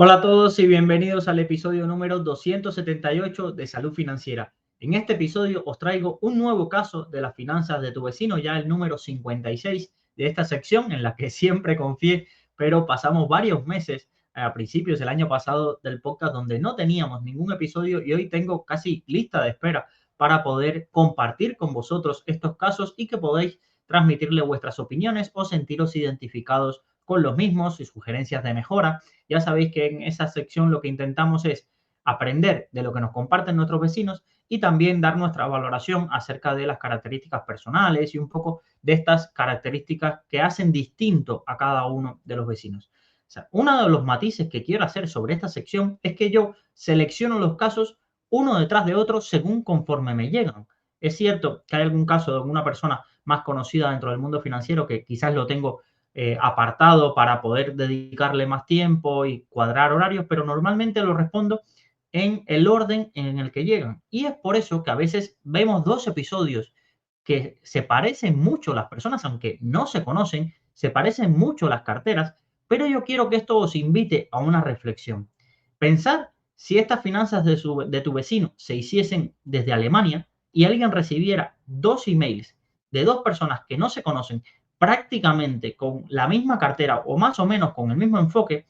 Hola a todos y bienvenidos al episodio número 278 de Salud Financiera. En este episodio os traigo un nuevo caso de las finanzas de tu vecino, ya el número 56 de esta sección en la que siempre confié, pero pasamos varios meses a principios del año pasado del podcast donde no teníamos ningún episodio y hoy tengo casi lista de espera para poder compartir con vosotros estos casos y que podáis transmitirle vuestras opiniones o sentiros identificados con los mismos y sugerencias de mejora. Ya sabéis que en esa sección lo que intentamos es aprender de lo que nos comparten nuestros vecinos y también dar nuestra valoración acerca de las características personales y un poco de estas características que hacen distinto a cada uno de los vecinos. O sea, uno de los matices que quiero hacer sobre esta sección es que yo selecciono los casos uno detrás de otro según conforme me llegan. Es cierto que hay algún caso de alguna persona más conocida dentro del mundo financiero que quizás lo tengo apartado para poder dedicarle más tiempo y cuadrar horarios, pero normalmente lo respondo en el orden en el que llegan. Y es por eso que a veces vemos dos episodios que se parecen mucho las personas, aunque no se conocen, se parecen mucho las carteras, pero yo quiero que esto os invite a una reflexión. Pensar si estas finanzas de tu vecino se hiciesen desde Alemania y alguien recibiera dos emails de dos personas que no se conocen prácticamente con la misma cartera o más o menos con el mismo enfoque,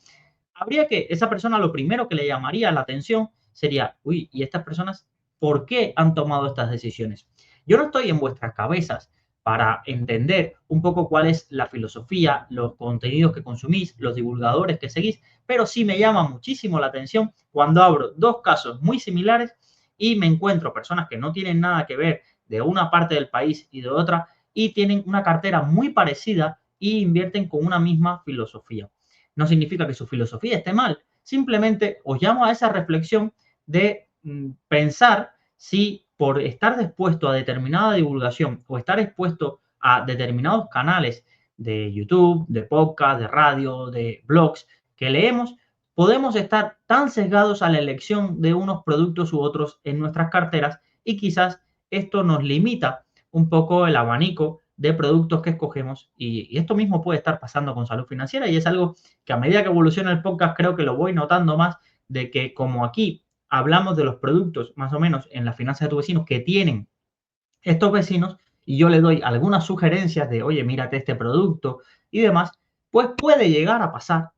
habría que esa persona lo primero que le llamaría la atención sería, uy, ¿y estas personas por qué han tomado estas decisiones? Yo no estoy en vuestras cabezas para entender un poco cuál es la filosofía, los contenidos que consumís, los divulgadores que seguís, pero sí me llama muchísimo la atención cuando abro dos casos muy similares y me encuentro personas que no tienen nada que ver de una parte del país y de otra y tienen una cartera muy parecida y invierten con una misma filosofía. No significa que su filosofía esté mal, simplemente os llamo a esa reflexión de pensar si por estar expuesto a determinada divulgación o estar expuesto a determinados canales de YouTube, de podcast, de radio, de blogs que leemos, podemos estar tan sesgados a la elección de unos productos u otros en nuestras carteras y quizás esto nos limita un poco el abanico de productos que escogemos y esto mismo puede estar pasando con salud financiera y es algo que a medida que evoluciona el podcast creo que lo voy notando más de que como aquí hablamos de los productos más o menos en las finanzas de tus vecinos que tienen estos vecinos y yo le doy algunas sugerencias de, oye, mírate este producto y demás, pues puede llegar a pasar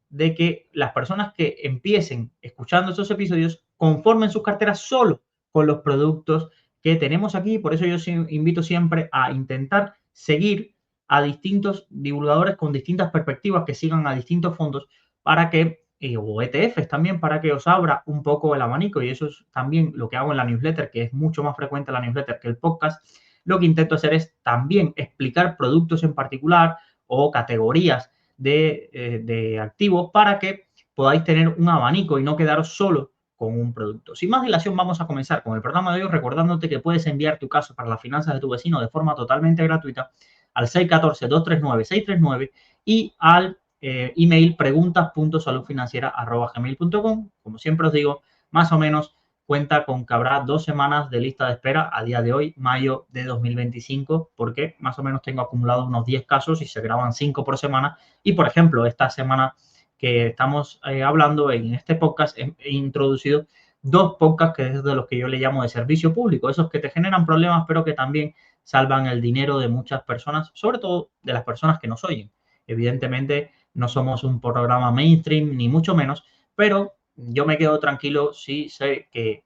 de que las personas que empiecen escuchando esos episodios conformen sus carteras solo con los productos que tenemos aquí. Por eso yo invito siempre a intentar seguir a distintos divulgadores con distintas perspectivas que sigan a distintos fondos para que o ETFs también para que os abra un poco el abanico y eso es también lo que hago en la newsletter, que es mucho más frecuente la newsletter que el podcast. Lo que intento hacer es también explicar productos en particular o categorías de activos para que podáis tener un abanico y no quedaros solo con un producto. Sin más dilación, vamos a comenzar con el programa de hoy recordándote que puedes enviar tu caso para las finanzas de tu vecino de forma totalmente gratuita al 614-239-639 y al email preguntas.saludfinanciera@gmail.com. Como siempre os digo, más o menos cuenta con que habrá 2 semanas de lista de espera a día de hoy, mayo de 2025, porque más o menos tengo acumulados unos 10 casos y se graban 5 por semana. Y, por ejemplo, esta semana que estamos hablando en este podcast, he introducido 2 podcasts que es de los que yo le llamo de servicio público, esos que te generan problemas, pero que también salvan el dinero de muchas personas, sobre todo de las personas que nos oyen. Evidentemente, no somos un programa mainstream, ni mucho menos, pero yo me quedo tranquilo si sé que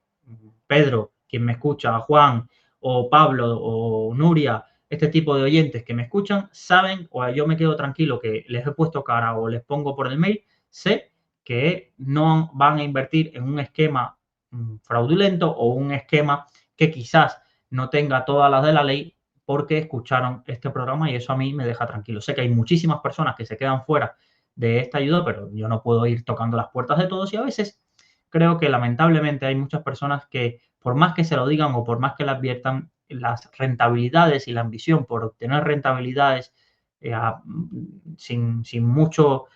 Pedro, quien me escucha, Juan o Pablo o Nuria, este tipo de oyentes que me escuchan, saben o yo me quedo tranquilo que les he puesto cara o les pongo por el mail, sé que no van a invertir en un esquema fraudulento o un esquema que quizás no tenga todas las de la ley porque escucharon este programa y eso a mí me deja tranquilo. Sé que hay muchísimas personas que se quedan fuera de esta ayuda, pero yo no puedo ir tocando las puertas de todos y a veces creo que lamentablemente hay muchas personas que por más que se lo digan o por más que le adviertan, las rentabilidades y la ambición por obtener rentabilidades eh, sin mucho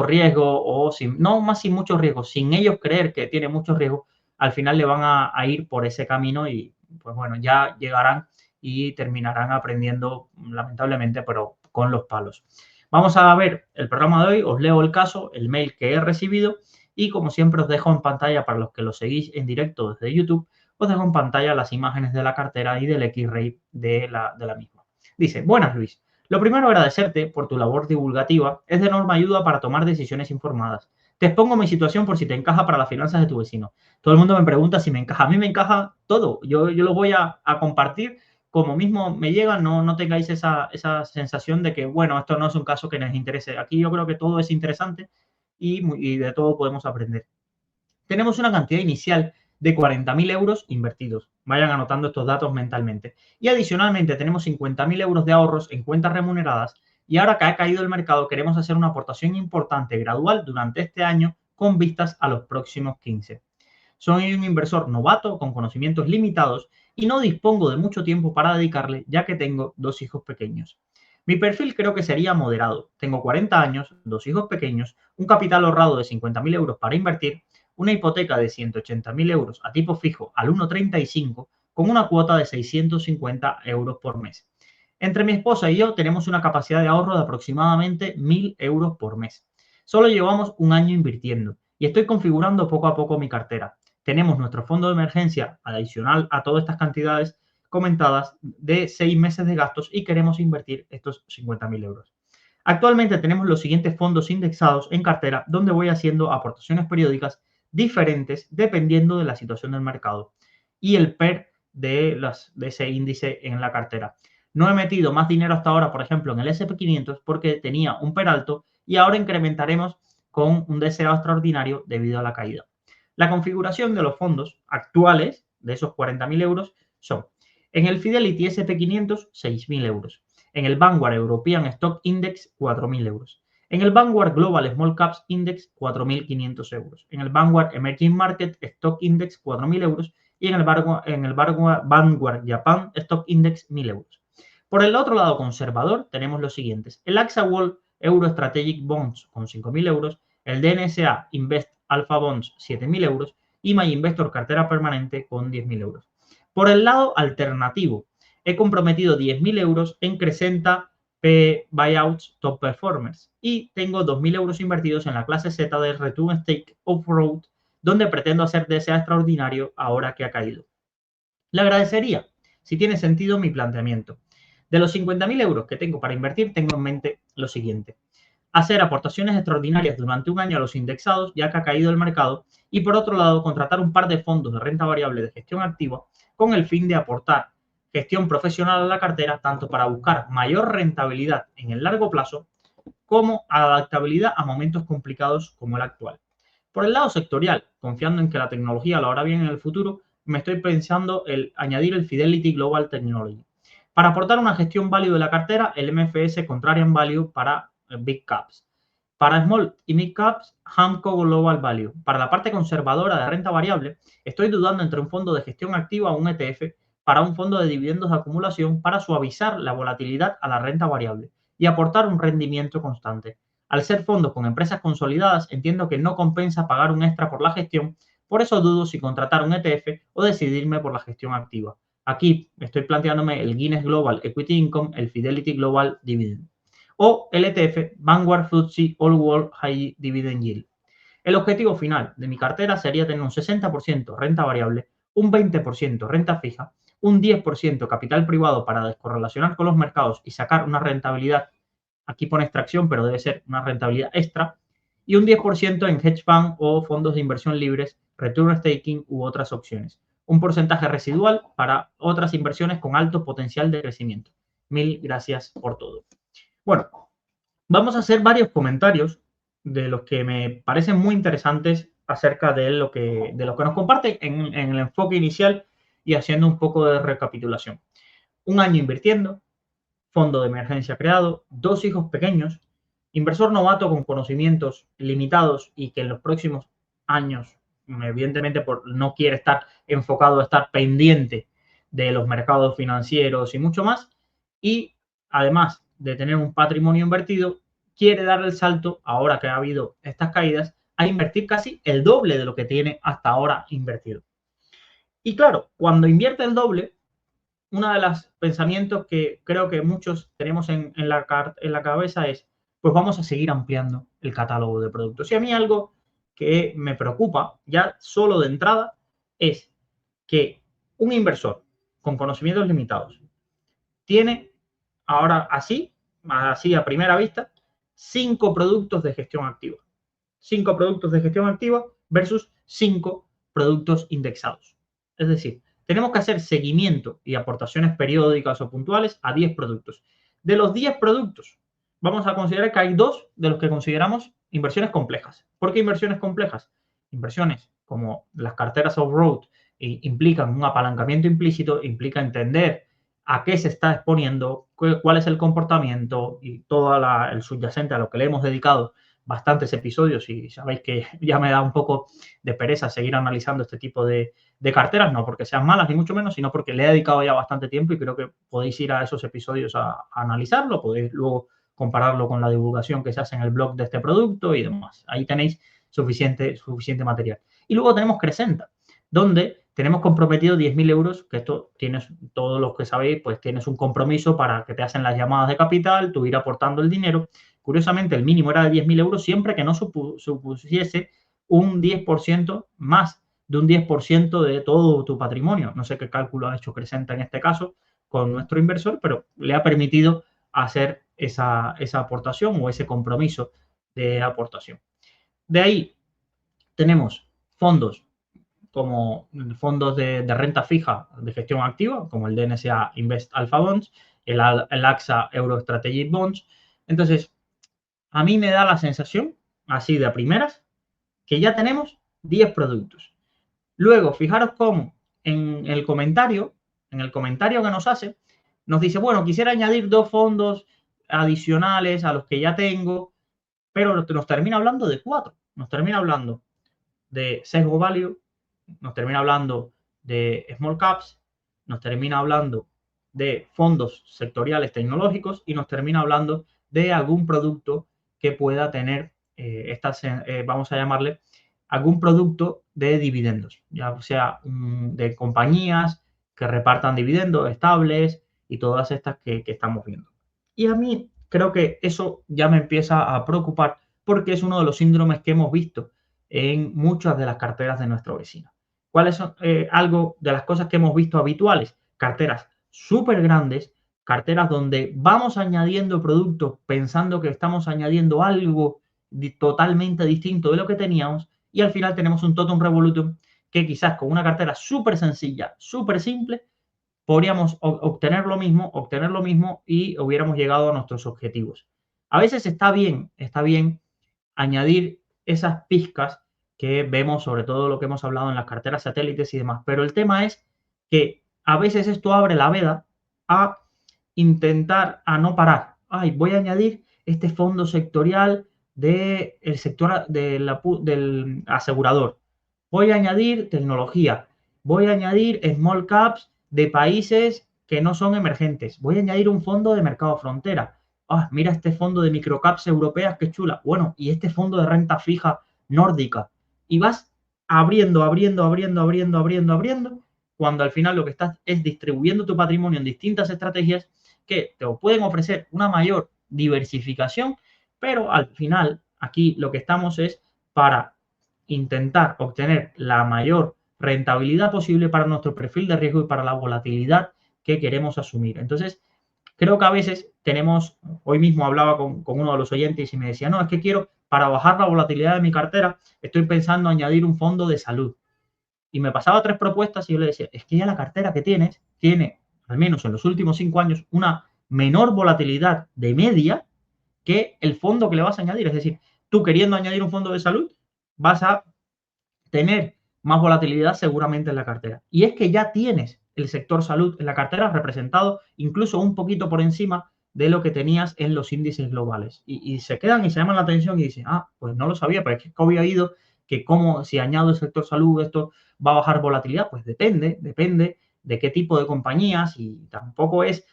riesgo o no más sin mucho riesgo, sin ellos creer que tiene mucho riesgo, al final le van a ir por ese camino y pues bueno, ya llegarán y terminarán aprendiendo lamentablemente, pero con los palos. Vamos a ver el programa de hoy, os leo el caso, el mail que he recibido y como siempre os dejo en pantalla, para los que lo seguís en directo desde YouTube, os dejo en pantalla las imágenes de la cartera y del X-Ray de la misma. Dice, buenas Luis, lo primero agradecerte por tu labor divulgativa, es de enorme ayuda para tomar decisiones informadas. Te expongo mi situación por si te encaja para las finanzas de tu vecino. Todo el mundo me pregunta si me encaja. A mí me encaja todo. Yo lo voy a compartir como mismo me llega. No tengáis esa sensación de que, bueno, esto no es un caso que nos interese. Aquí yo creo que todo es interesante y de todo podemos aprender. Tenemos una cantidad inicial de 40.000 euros invertidos. Vayan anotando estos datos mentalmente. Y adicionalmente tenemos 50.000 euros de ahorros en cuentas remuneradas y ahora que ha caído el mercado queremos hacer una aportación importante gradual durante este año con vistas a los próximos 15. Soy un inversor novato con conocimientos limitados y no dispongo de mucho tiempo para dedicarle ya que tengo 2 hijos pequeños. Mi perfil creo que sería moderado. Tengo 40 años, 2 hijos pequeños, un capital ahorrado de 50.000 euros para invertir, una hipoteca de 180.000 euros a tipo fijo al 1,35 con una cuota de 650 euros por mes. Entre mi esposa y yo tenemos una capacidad de ahorro de aproximadamente 1.000 euros por mes. Solo llevamos un año invirtiendo y estoy configurando poco a poco mi cartera. Tenemos nuestro fondo de emergencia adicional a todas estas cantidades comentadas de 6 meses de gastos y queremos invertir estos 50.000 euros. Actualmente tenemos los siguientes fondos indexados en cartera donde voy haciendo aportaciones periódicas diferentes dependiendo de la situación del mercado y el PER de ese índice en la cartera. No he metido más dinero hasta ahora, por ejemplo, en el S&P 500 porque tenía un PER alto y ahora incrementaremos con un DCA extraordinario debido a la caída. La configuración de los fondos actuales de esos 40.000 euros son en el Fidelity SP 500, 6.000 euros. En el Vanguard European Stock Index, 4.000 euros. En el Vanguard Global Small Caps Index, 4.500 euros. En el Vanguard Emerging Market Stock Index, 4.000 euros. Y en el Vanguard Japan Stock Index, 1.000 euros. Por el otro lado conservador tenemos los siguientes. El AXA World Euro Strategic Bonds con 5.000 euros. El DNSA Invest Alpha Bonds, 7.000 euros. Y My Investor Cartera Permanente con 10.000 euros. Por el lado alternativo, he comprometido 10.000 euros en Crescenta Buyouts Top Performers y tengo 2.000 euros invertidos en la clase Z del Return Stake Off-Road, donde pretendo hacer DSA extraordinario ahora que ha caído. Le agradecería si tiene sentido mi planteamiento. De los 50.000 euros que tengo para invertir, tengo en mente lo siguiente. Hacer aportaciones extraordinarias durante un año a los indexados, ya que ha caído el mercado, y por otro lado, contratar un par de fondos de renta variable de gestión activa con el fin de aportar gestión profesional a la cartera, tanto para buscar mayor rentabilidad en el largo plazo como adaptabilidad a momentos complicados como el actual. Por el lado sectorial, confiando en que la tecnología lo hará bien en el futuro, me estoy pensando el añadir el Fidelity Global Technology. Para aportar una gestión value de la cartera, el MFS Contrarian Value para Big Caps. Para Small y Mid Caps, Hamco Global Value. Para la parte conservadora de renta variable, estoy dudando entre un fondo de gestión activa o un ETF para un fondo de dividendos de acumulación para suavizar la volatilidad a la renta variable y aportar un rendimiento constante. Al ser fondos con empresas consolidadas, entiendo que no compensa pagar un extra por la gestión, por eso dudo si contratar un ETF o decidirme por la gestión activa. Aquí estoy planteándome el Guinness Global Equity Income, el Fidelity Global Dividend o el ETF Vanguard FTSE All World High Dividend Yield. El objetivo final de mi cartera sería tener un 60% renta variable, un 20% renta fija, un 10% capital privado para descorrelacionar con los mercados y sacar una rentabilidad, aquí pone extracción, pero debe ser una rentabilidad extra, y un 10% en hedge fund o fondos de inversión libres, return staking u otras opciones. Un porcentaje residual para otras inversiones con alto potencial de crecimiento. Mil gracias por todo. Bueno, vamos a hacer varios comentarios de los que me parecen muy interesantes acerca de lo que nos comparte en el enfoque inicial y haciendo un poco de recapitulación. Un año invirtiendo, fondo de emergencia creado, 2 hijos pequeños, inversor novato con conocimientos limitados y que en los próximos años, evidentemente no quiere estar enfocado a estar pendiente de los mercados financieros y mucho más, y además de tener un patrimonio invertido, quiere dar el salto, ahora que ha habido estas caídas, a invertir casi el doble de lo que tiene hasta ahora invertido. Y claro, cuando invierte el doble, uno de los pensamientos que creo que muchos tenemos en la cabeza es, pues vamos a seguir ampliando el catálogo de productos. Y a mí algo que me preocupa ya solo de entrada es que un inversor con conocimientos limitados tiene ahora así a primera vista, 5 productos de gestión activa. 5 productos de gestión activa versus 5 productos indexados. Es decir, tenemos que hacer seguimiento y aportaciones periódicas o puntuales a 10 productos. De los 10 productos, vamos a considerar que hay 2 de los que consideramos inversiones complejas. ¿Por qué inversiones complejas? Inversiones como las carteras off-road implican un apalancamiento implícito, implica entender a qué se está exponiendo, cuál es el comportamiento y todo el subyacente a lo que le hemos dedicado bastantes episodios, y sabéis que ya me da un poco de pereza seguir analizando este tipo de carteras, no porque sean malas ni mucho menos, sino porque le he dedicado ya bastante tiempo y creo que podéis ir a esos episodios a analizarlo, podéis luego compararlo con la divulgación que se hace en el blog de este producto y demás. Ahí tenéis suficiente material. Y luego tenemos Crescenta, donde tenemos comprometido 10.000 euros, que esto tienes, todos los que sabéis, pues tienes un compromiso para que te hacen las llamadas de capital, tú ir aportando el dinero. Curiosamente, el mínimo era de 10.000 euros siempre que no supusiese un 10% más de un 10% de todo tu patrimonio. No sé qué cálculo ha hecho Crescenta en este caso con nuestro inversor, pero le ha permitido hacer esa aportación o ese compromiso de aportación. De ahí tenemos fondos como fondos de renta fija de gestión activa, como el DNSA Invest Alpha Bonds, el AXA Euro Strategic Bonds. Entonces, a mí me da la sensación, así de a primeras, que ya tenemos 10 productos. Luego, fijaros cómo en el comentario que nos hace, nos dice, bueno, quisiera añadir 2 fondos adicionales a los que ya tengo, pero nos termina hablando de 4. Nos termina hablando de sesgo value, nos termina hablando de small caps, nos termina hablando de fondos sectoriales tecnológicos y nos termina hablando de algún producto que pueda tener vamos a llamarle, algún producto de dividendos, ya sea de compañías que repartan dividendos estables y todas estas que estamos viendo. Y a mí creo que eso ya me empieza a preocupar porque es uno de los síndromes que hemos visto en muchas de las carteras de nuestro vecino. ¿Cuáles son algo de las cosas que hemos visto habituales? Carteras súper grandes, carteras donde vamos añadiendo productos pensando que estamos añadiendo algo totalmente distinto de lo que teníamos y al final tenemos un totum revolutum que quizás con una cartera súper sencilla, súper simple, podríamos obtener lo mismo y hubiéramos llegado a nuestros objetivos. A veces está bien añadir esas pizcas que vemos, sobre todo lo que hemos hablado en las carteras satélites y demás. Pero el tema es que a veces esto abre la veda a intentar, a no parar. Ay, voy a añadir este fondo sectorial del sector del asegurador. Voy a añadir tecnología. Voy a añadir small caps de países que no son emergentes. Voy a añadir un fondo de mercado frontera. Ah, mira este fondo de microcaps europeas, qué chula. Bueno, y este fondo de renta fija nórdica. Y vas abriendo, cuando al final lo que estás es distribuyendo tu patrimonio en distintas estrategias que te pueden ofrecer una mayor diversificación, pero al final aquí lo que estamos es para intentar obtener la mayor rentabilidad posible para nuestro perfil de riesgo y para la volatilidad que queremos asumir. Entonces, creo que a veces tenemos, hoy mismo hablaba con uno de los oyentes y me decía, no, es que quiero, para bajar la volatilidad de mi cartera, estoy pensando añadir un fondo de salud. Y me pasaba 3 propuestas y yo le decía, es que ya la cartera que tienes tiene, al menos en los últimos 5 años, una menor volatilidad de media que el fondo que le vas a añadir. Es decir, tú queriendo añadir un fondo de salud, vas a tener más volatilidad seguramente en la cartera. Y es que ya tienes el sector salud en la cartera representado incluso un poquito por encima de lo que tenías en los índices globales. Y se quedan y se llaman la atención y dicen, ah, pues no lo sabía, pero es que había oído que como si añado el sector salud esto va a bajar volatilidad. Pues depende de qué tipo de compañías y tampoco es,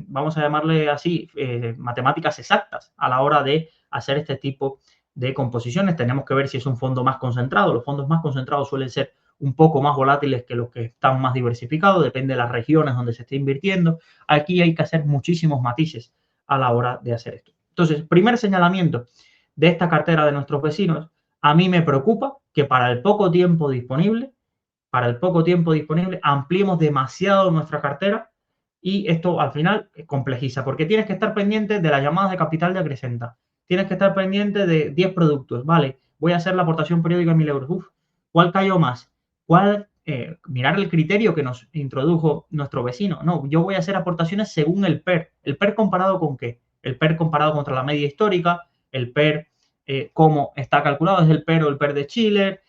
vamos a llamarle así, matemáticas exactas a la hora de hacer este tipo de composiciones. Tenemos que ver si es un fondo más concentrado. Los fondos más concentrados suelen ser un poco más volátiles que los que están más diversificados, depende de las regiones donde se esté invirtiendo. Aquí hay que hacer muchísimos matices a la hora de hacer esto. Entonces, primer señalamiento de esta cartera de nuestros vecinos, a mí me preocupa que para el poco tiempo disponible, ampliemos demasiado nuestra cartera y esto al final complejiza, porque tienes que estar pendiente de las llamadas de capital de acrecenta, tienes que estar pendiente de 10 productos, vale, voy a hacer la aportación periódica de 1.000 euros, uf, ¿cuál cayó más? ¿Cuál? Mirar el criterio que nos introdujo nuestro vecino. No, yo voy a hacer aportaciones según el PER. ¿El PER comparado con qué? El PER comparado contra la media histórica, el PER, cómo está calculado, es el PER o el PER de Chile.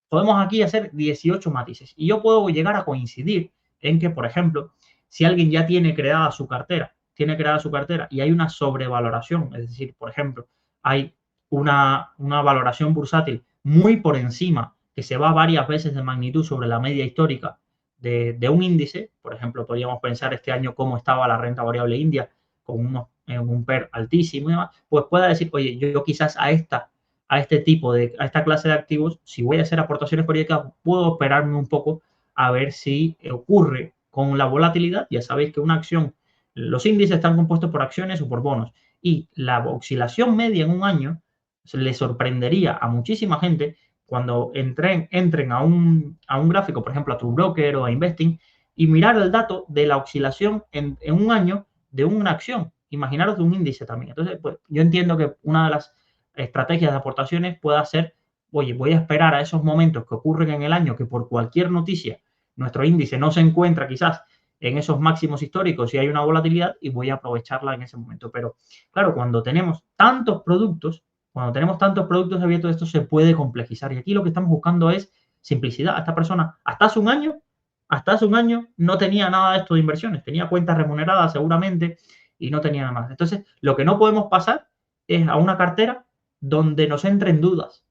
Podemos aquí hacer 18 matices y yo puedo llegar a coincidir en que, por ejemplo, si alguien ya tiene creada su cartera y hay una sobrevaloración, es decir, por ejemplo, hay una valoración bursátil muy por encima, que se va varias veces de magnitud sobre la media histórica de un índice, por ejemplo, podríamos pensar este año cómo estaba la renta variable india con un PER altísimo y demás, pues pueda decir, oye, yo quizás a esta clase de activos, si voy a hacer aportaciones periódicas, puedo esperarme un poco a ver si ocurre con la volatilidad. Ya sabéis que una acción, los índices están compuestos por acciones o por bonos, y la oscilación media en un año le sorprendería a muchísima gente cuando entren a un gráfico, por ejemplo, a tu broker o a Investing, y mirar el dato de la oscilación en un año de una acción. Imaginaros de un índice también. Entonces, pues yo entiendo que una de las estrategias de aportaciones pueda ser, oye, voy a esperar a esos momentos que ocurren en el año, que por cualquier noticia nuestro índice no se encuentra quizás en esos máximos históricos y hay una volatilidad, y voy a aprovecharla en ese momento. Pero claro, cuando tenemos tantos productos abiertos, esto se puede complejizar. Y aquí lo que estamos buscando es simplicidad. Esta persona hasta hace un año no tenía nada de esto de inversiones, tenía cuentas remuneradas seguramente y no tenía nada más. Entonces, lo que no podemos pasar es a una cartera donde nos entren dudas.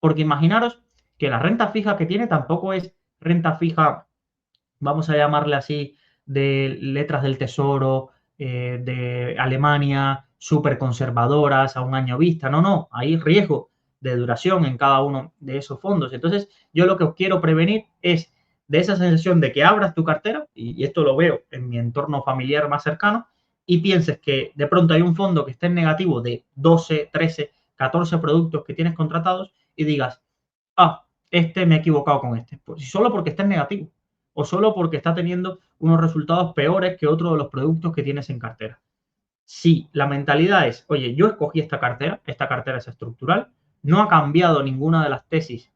Porque imaginaros que la renta fija que tiene tampoco es renta fija, vamos a llamarle así, de letras del tesoro, de Alemania, súper conservadoras a un año vista. No, hay riesgo de duración en cada uno de esos fondos. Entonces, yo lo que os quiero prevenir es de esa sensación de que abras tu cartera, y esto lo veo en mi entorno familiar más cercano, y pienses que de pronto hay un fondo que esté en negativo de 12, 13, 14 productos que tienes contratados y digas, me he equivocado con este. Pues solo porque está en negativo o solo porque está teniendo unos resultados peores que otro de los productos que tienes en cartera. Si la mentalidad es, oye, yo escogí esta cartera es estructural, no ha cambiado ninguna de las tesis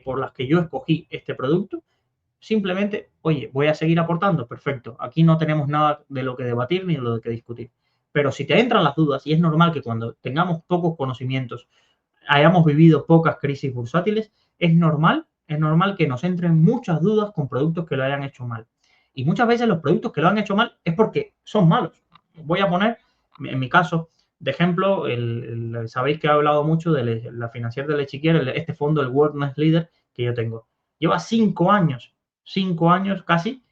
por las que yo escogí este producto, simplemente, oye, voy a seguir aportando, perfecto. Aquí no tenemos nada de lo que debatir ni de lo que discutir. Pero si te entran las dudas, y es normal que cuando tengamos pocos conocimientos, hayamos vivido pocas crisis bursátiles, es normal que nos entren muchas dudas con productos que lo hayan hecho mal. Y muchas veces los productos que lo han hecho mal es porque son malos. Voy a poner, en mi caso, de ejemplo, sabéis que he hablado mucho de la financiera de Lechiquier, este fondo, el World Next Leader, que yo tengo. Lleva 5 años casi,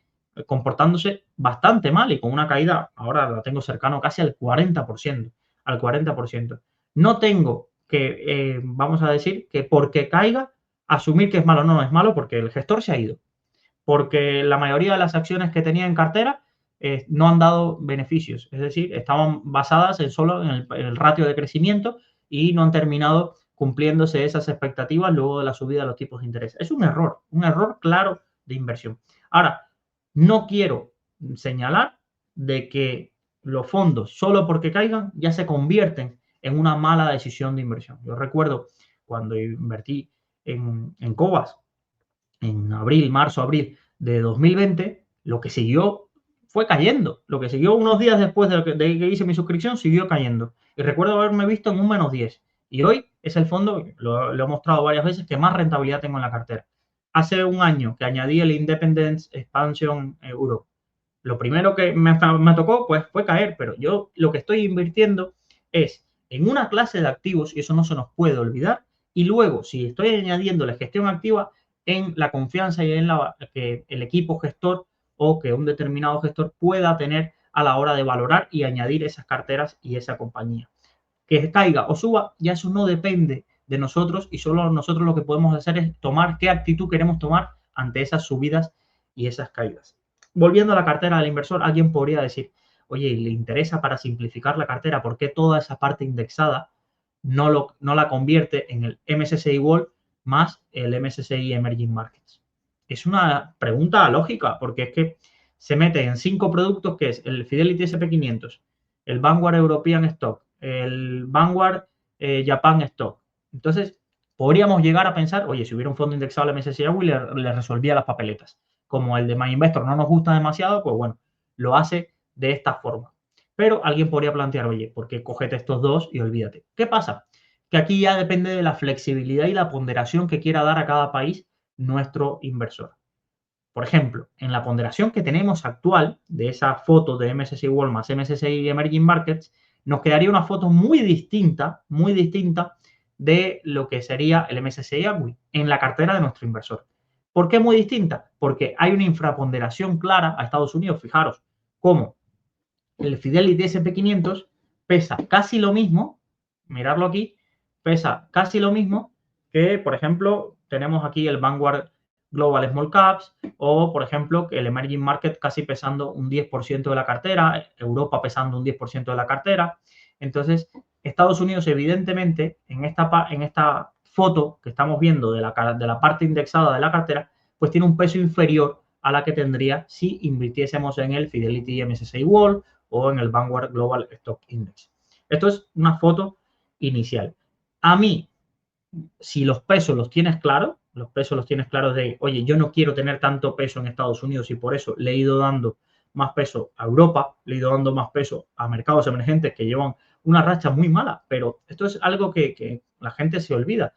comportándose bastante mal y con una caída, ahora la tengo cercano casi al 40%. No tengo que, vamos a decir, que porque caiga, asumir que es malo. No es malo porque el gestor se ha ido. Porque la mayoría de las acciones que tenía en cartera no han dado beneficios. Es decir, estaban basadas solo en el ratio de crecimiento y no han terminado cumpliéndose esas expectativas luego de la subida de los tipos de interés. Es un error claro de inversión. Ahora, no quiero señalar de que los fondos, solo porque caigan, ya se convierten en una mala decisión de inversión. Yo recuerdo cuando invertí en Cobas en marzo, abril de 2020, lo que siguió fue cayendo. Lo que siguió unos días después de que hice mi suscripción, siguió cayendo. Y recuerdo haberme visto en un -10. Y hoy es el fondo, lo he mostrado varias veces, que más rentabilidad tengo en la cartera. Hace un año que añadí el Independence Expansion Euro. Lo primero que me tocó pues, fue caer, pero yo lo que estoy invirtiendo es en una clase de activos, y eso no se nos puede olvidar, y luego, si estoy añadiendo la gestión activa, en la confianza y en que el equipo gestor o que un determinado gestor pueda tener a la hora de valorar y añadir esas carteras y esa compañía. Que caiga o suba, ya eso no depende de nosotros, y solo nosotros lo que podemos hacer es tomar qué actitud queremos tomar ante esas subidas y esas caídas. Volviendo a la cartera del inversor, alguien podría decir, oye, le interesa para simplificar la cartera, ¿por qué toda esa parte indexada no la convierte en el MSCI World más el MSCI Emerging Markets? Es una pregunta lógica, porque es que se mete en 5 productos, que es el Fidelity SP500, el Vanguard European Stock, el Vanguard Japan Stock. Entonces, podríamos llegar a pensar, oye, si hubiera un fondo indexado al MSCI World, le resolvía las papeletas. Como el de MyInvestor no nos gusta demasiado, pues bueno, lo hace de esta forma. Pero alguien podría plantear, oye, ¿por qué cógete estos dos y olvídate? ¿Qué pasa? Que aquí ya depende de la flexibilidad y la ponderación que quiera dar a cada país nuestro inversor. Por ejemplo, en la ponderación que tenemos actual de esa foto de MSCI World más MSCI Emerging Markets, nos quedaría una foto muy distinta de lo que sería el MSCI ACWI en la cartera de nuestro inversor. ¿Por qué muy distinta? Porque hay una infraponderación clara a Estados Unidos. Fijaros cómo el Fidelity SP500 pesa casi lo mismo, mirarlo aquí, pesa casi lo mismo que, por ejemplo, tenemos aquí el Vanguard Global Small Caps o, por ejemplo, el Emerging Market casi pesando un 10% de la cartera, Europa pesando un 10% de la cartera. Entonces, Estados Unidos, evidentemente, en esta foto que estamos viendo de la parte indexada de la cartera, pues tiene un peso inferior a la que tendría si invirtiésemos en el Fidelity MSCI World o en el Vanguard Global Stock Index. Esto es una foto inicial. A mí, si los pesos los tienes claros de, oye, yo no quiero tener tanto peso en Estados Unidos y por eso le he ido dando más peso a Europa, le he ido dando más peso a mercados emergentes que llevan una racha muy mala, pero esto es algo que la gente se olvida.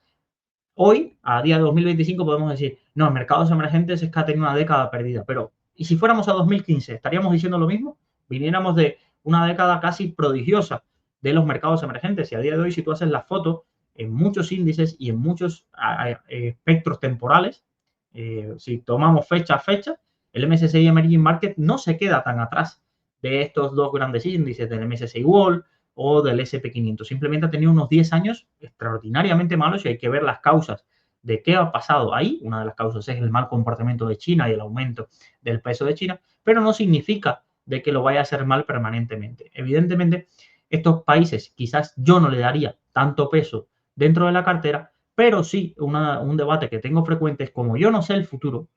Hoy, a día de 2025, podemos decir, no, mercados emergentes es que ha tenido una década perdida, pero ¿y si fuéramos a 2015? ¿Estaríamos diciendo lo mismo? Viniéramos de una década casi prodigiosa de los mercados emergentes y a día de hoy, si tú haces la foto en muchos índices y en muchos espectros temporales, si tomamos fecha a fecha, el MSCI Emerging Market no se queda tan atrás de estos dos grandes índices, del MSCI World o del SP500. Simplemente ha tenido unos 10 años extraordinariamente malos y hay que ver las causas de qué ha pasado ahí. Una de las causas es el mal comportamiento de China y el aumento del peso de China, pero no significa de que lo vaya a hacer mal permanentemente. Evidentemente, estos países quizás yo no le daría tanto peso dentro de la cartera, pero sí un debate que tengo frecuente es como yo no sé el futuro,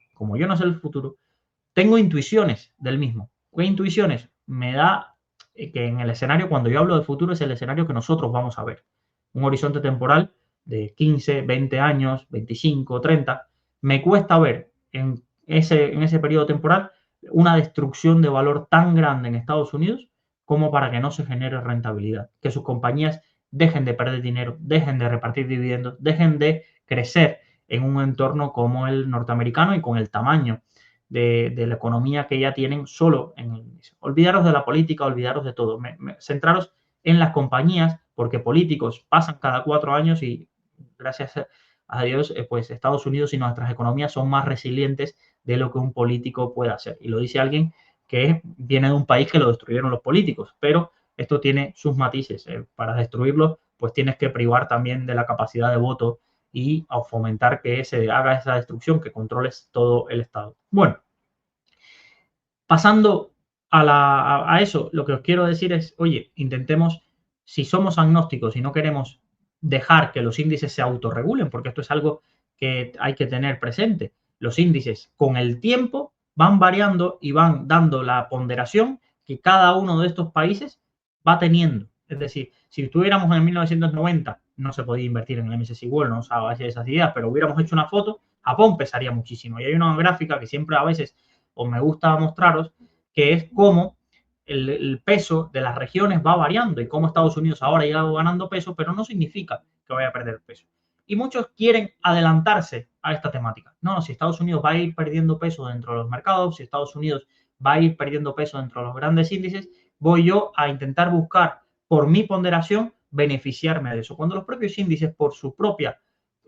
tengo intuiciones del mismo. ¿Qué intuiciones? Me da que en el escenario, cuando yo hablo de futuro, es el escenario que nosotros vamos a ver. Un horizonte temporal de 15, 20 años, 25, 30. Me cuesta ver en ese periodo temporal una destrucción de valor tan grande en Estados Unidos como para que no se genere rentabilidad. Que sus compañías dejen de perder dinero, dejen de repartir dividendos, dejen de crecer en un entorno como el norteamericano y con el tamaño de la economía que ya tienen solo en el inicio. Olvidaros de la política, olvidaros de todo. Centraros en las compañías, porque políticos pasan cada 4 años y gracias a Dios, pues Estados Unidos y nuestras economías son más resilientes de lo que un político puede hacer. Y lo dice alguien que viene de un país que lo destruyeron los políticos, pero esto tiene sus matices. Para destruirlo, pues tienes que privar también de la capacidad de voto y a fomentar que se haga esa destrucción, que controles todo el Estado. Bueno, pasando a eso, lo que os quiero decir es, oye, intentemos, si somos agnósticos y no queremos dejar que los índices se autorregulen, porque esto es algo que hay que tener presente. Los índices con el tiempo van variando y van dando la ponderación que cada uno de estos países va teniendo. Es decir, si estuviéramos en 1990, no se podía invertir en el MSCI World, no usaba esas ideas, pero hubiéramos hecho una foto, Japón pesaría muchísimo. Y hay una gráfica que siempre a veces os me gusta mostraros, que es cómo el peso de las regiones va variando y cómo Estados Unidos ahora ha ido ganando peso, pero no significa que vaya a perder peso. Y muchos quieren adelantarse a esta temática. No, si Estados Unidos va a ir perdiendo peso dentro de los mercados, si Estados Unidos va a ir perdiendo peso dentro de los grandes índices, voy yo a intentar buscar por mi ponderación beneficiarme de eso. Cuando los propios índices por su propia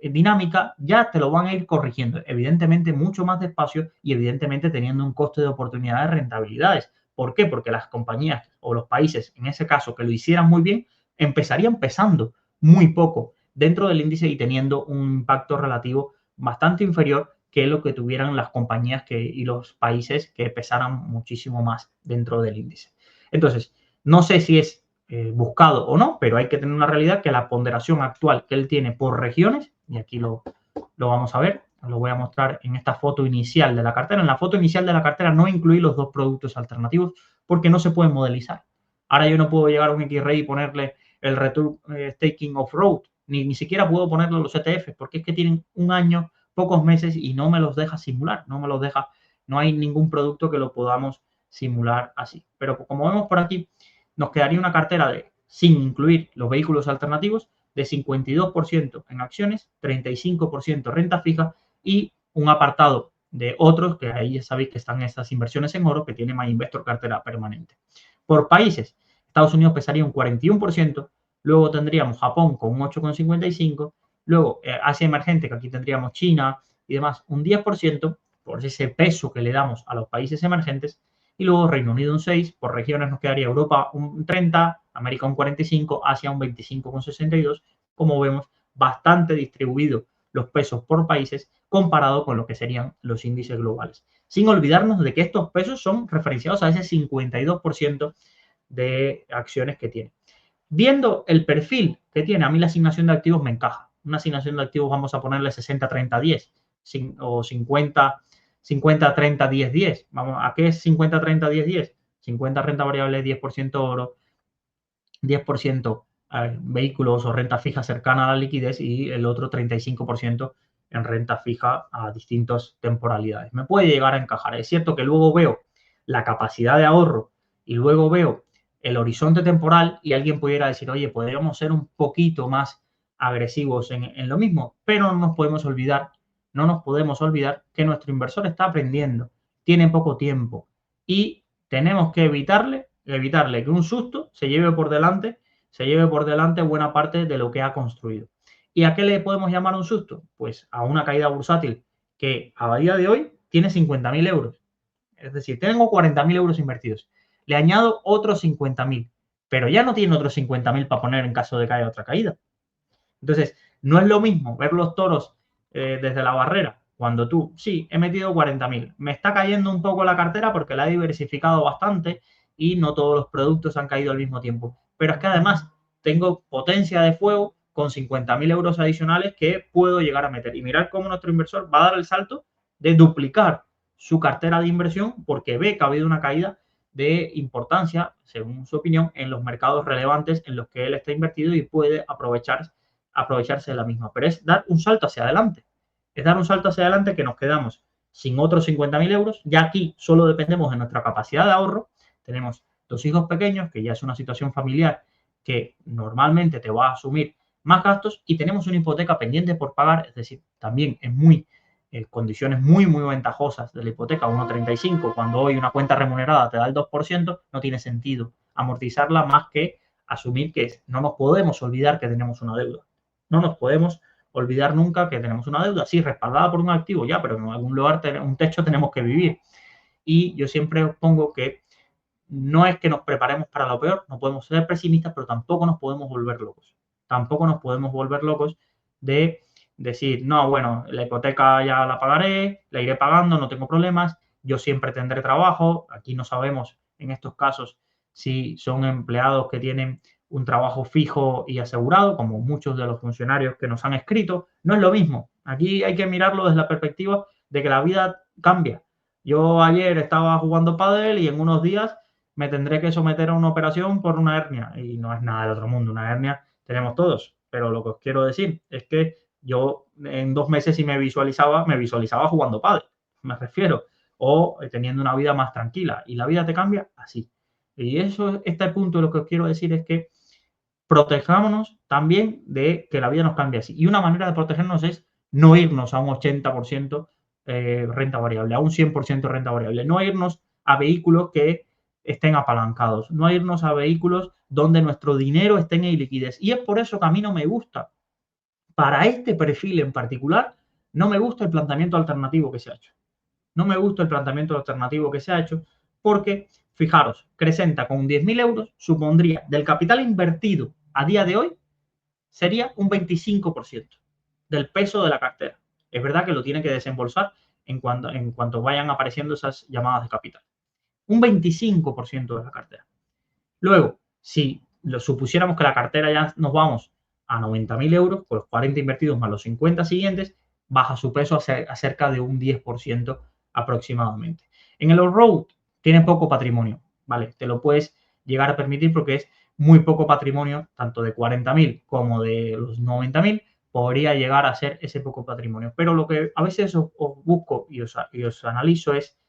dinámica ya te lo van a ir corrigiendo, evidentemente mucho más despacio y evidentemente teniendo un coste de oportunidad de rentabilidades. ¿Por qué? Porque las compañías o los países, en ese caso, que lo hicieran muy bien, empezarían pesando muy poco dentro del índice y teniendo un impacto relativo bastante inferior que lo que tuvieran las compañías y los países que pesaran muchísimo más dentro del índice. Entonces, no sé si es buscado o no, pero hay que tener una realidad que la ponderación actual que él tiene por regiones, y aquí lo vamos a ver, lo voy a mostrar en esta foto inicial de la cartera. En la foto inicial de la cartera no incluí los dos productos alternativos porque no se pueden modelizar. Ahora yo no puedo llegar a un XREI y ponerle el Return Staking Off-Road, ni siquiera puedo ponerle los ETFs, porque es que tienen un año, pocos meses y no me los deja simular, no hay ningún producto que lo podamos simular así. Pero como vemos por aquí, nos quedaría una cartera sin incluir los vehículos alternativos, de 52% en acciones, 35% renta fija y un apartado de otros, que ahí ya sabéis que están estas inversiones en oro, que tiene MyInvestor cartera permanente. Por países, Estados Unidos pesaría un 41%, luego tendríamos Japón con un 8,55%, luego Asia emergente, que aquí tendríamos China y demás, un 10%, por ese peso que le damos a los países emergentes, y luego Reino Unido un 6%, por regiones nos quedaría Europa un 30%, América un 45%, Asia un 25,62%, como vemos, bastante distribuido los pesos por países comparado con lo que serían los índices globales. Sin olvidarnos de que estos pesos son referenciados a ese 52% de acciones que tiene. Viendo el perfil que tiene, a mí la asignación de activos me encaja. Una asignación de activos vamos a ponerle 60-30-10 o 50-30-10-10. Vamos, ¿a qué es 50-30-10-10? 50 renta variable, 10% oro, 10% vehículos o renta fija cercana a la liquidez y el otro 35% en renta fija a distintas temporalidades. Me puede llegar a encajar. Es cierto que luego veo la capacidad de ahorro y luego veo el horizonte temporal y alguien pudiera decir, oye, podríamos ser un poquito más agresivos en lo mismo, pero no nos podemos olvidar que nuestro inversor está aprendiendo, tiene poco tiempo y tenemos que evitarle que un susto se lleve por delante buena parte de lo que ha construido. ¿Y a qué le podemos llamar un susto? Pues a una caída bursátil que a día de hoy tiene 50.000 euros. Es decir, tengo 40.000 euros invertidos. Le añado otros 50.000, pero ya no tiene otros 50.000 para poner en caso de que haya otra caída. Entonces, no es lo mismo ver los toros desde la barrera, cuando tú, sí, he metido 40.000, me está cayendo un poco la cartera porque la he diversificado bastante y no todos los productos han caído al mismo tiempo. Pero es que además tengo potencia de fuego con 50.000 euros adicionales que puedo llegar a meter. Y mirar cómo nuestro inversor va a dar el salto de duplicar su cartera de inversión porque ve que ha habido una caída de importancia, según su opinión, en los mercados relevantes en los que él está invertido y puede aprovecharse de la misma. Pero es dar un salto hacia adelante. Es dar un salto hacia adelante que nos quedamos sin otros 50.000 euros. Ya aquí solo dependemos de nuestra capacidad de ahorro. Tenemos 2 hijos pequeños, que ya es una situación familiar que normalmente te va a asumir más gastos y tenemos una hipoteca pendiente por pagar, es decir, también en condiciones muy ventajosas de la hipoteca, 1,35, cuando hoy una cuenta remunerada te da el 2%, no tiene sentido amortizarla más que asumir que no nos podemos olvidar que tenemos una deuda. No nos podemos olvidar nunca que tenemos una deuda, sí, respaldada por un activo, ya, pero en algún lugar, un techo tenemos que vivir. Y yo siempre os pongo que no es que nos preparemos para lo peor, no podemos ser pesimistas, pero tampoco nos podemos volver locos. Tampoco nos podemos volver locos de decir, no, bueno, la hipoteca ya la pagaré, la iré pagando, no tengo problemas, yo siempre tendré trabajo. Aquí no sabemos en estos casos si son empleados que tienen un trabajo fijo y asegurado, como muchos de los funcionarios que nos han escrito. No es lo mismo. Aquí hay que mirarlo desde la perspectiva de que la vida cambia. Yo ayer estaba jugando pádel y en unos días me tendré que someter a una operación por una hernia y no es nada del otro mundo. Una hernia tenemos todos, pero lo que os quiero decir es que yo en 2 meses sí me visualizaba jugando pádel, me refiero, o teniendo una vida más tranquila y la vida te cambia así. Y eso, este punto de lo que os quiero decir es que protejámonos también de que la vida nos cambie así. Y una manera de protegernos es no irnos a un 80% renta variable, a un 100% renta variable, no irnos a vehículos que estén apalancados, no irnos a vehículos donde nuestro dinero esté en liquidez. Y es por eso que a mí no me gusta, para este perfil en particular, no me gusta el planteamiento alternativo que se ha hecho. No me gusta el planteamiento alternativo que se ha hecho porque, fijaros, Crescenta con 10.000 euros supondría del capital invertido a día de hoy sería un 25% del peso de la cartera. Es verdad que lo tiene que desembolsar en cuanto vayan apareciendo esas llamadas de capital. Un 25% de la cartera. Luego, si lo supusiéramos que la cartera ya nos vamos a 90.000 euros, con los 40 invertidos más los 50 siguientes, baja su peso a cerca de un 10% aproximadamente. En el all-road tiene poco patrimonio, ¿vale? Te lo puedes llegar a permitir porque es muy poco patrimonio, tanto de 40.000 como de los 90.000, podría llegar a ser ese poco patrimonio. Pero lo que a veces os busco y os analizo es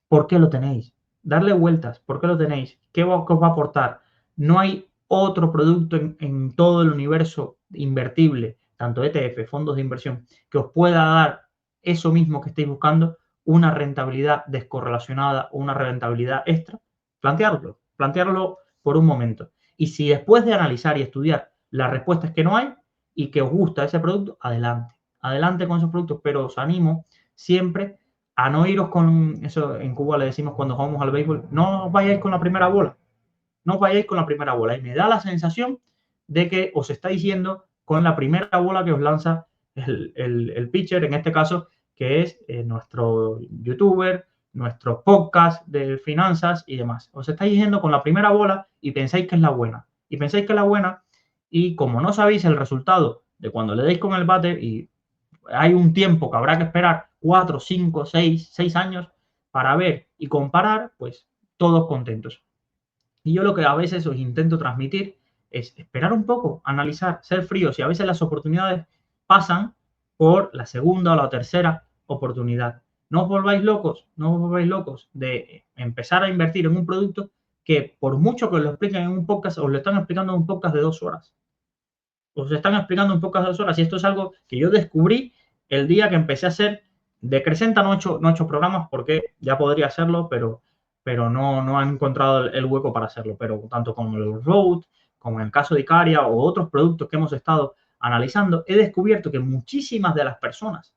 ¿por qué lo tenéis? Darle vueltas, ¿por qué lo tenéis? ¿Qué os va a aportar? No hay otro producto en todo el universo invertible, tanto ETF, fondos de inversión, que os pueda dar eso mismo que estáis buscando, una rentabilidad descorrelacionada o una rentabilidad extra. Plantearlo por un momento. Y si después de analizar y estudiar la respuesta es que no hay y que os gusta ese producto, adelante. Adelante con esos productos, pero os animo siempre a no iros con eso. En Cuba le decimos cuando jugamos al béisbol, no os vayáis con la primera bola, no os vayáis con la primera bola. Y me da la sensación de que os estáis yendo con la primera bola que os lanza el pitcher, en este caso, que es nuestro youtuber, nuestro podcast de finanzas y demás. Os estáis yendo con la primera bola y pensáis que es la buena. Y pensáis que es la buena y como no sabéis el resultado de cuando le deis con el bate y hay un tiempo que habrá que esperar 4, 5, 6 años para ver y comparar, pues todos contentos. Y yo lo que a veces os intento transmitir es esperar un poco, analizar, ser fríos y a veces las oportunidades pasan por la segunda o la tercera oportunidad. No os volváis locos, no os volváis locos de empezar a invertir en un producto que por mucho que os lo expliquen en un podcast, os lo están explicando en un podcast de 2 horas. Os están explicando en pocas 2 horas y esto es algo que yo descubrí el día que empecé a hacer de Crescenta. No he hecho programas porque ya podría hacerlo, pero no han encontrado el hueco para hacerlo. Pero tanto con el Road, como en el caso de Icaria o otros productos que hemos estado analizando, he descubierto que muchísimas de las personas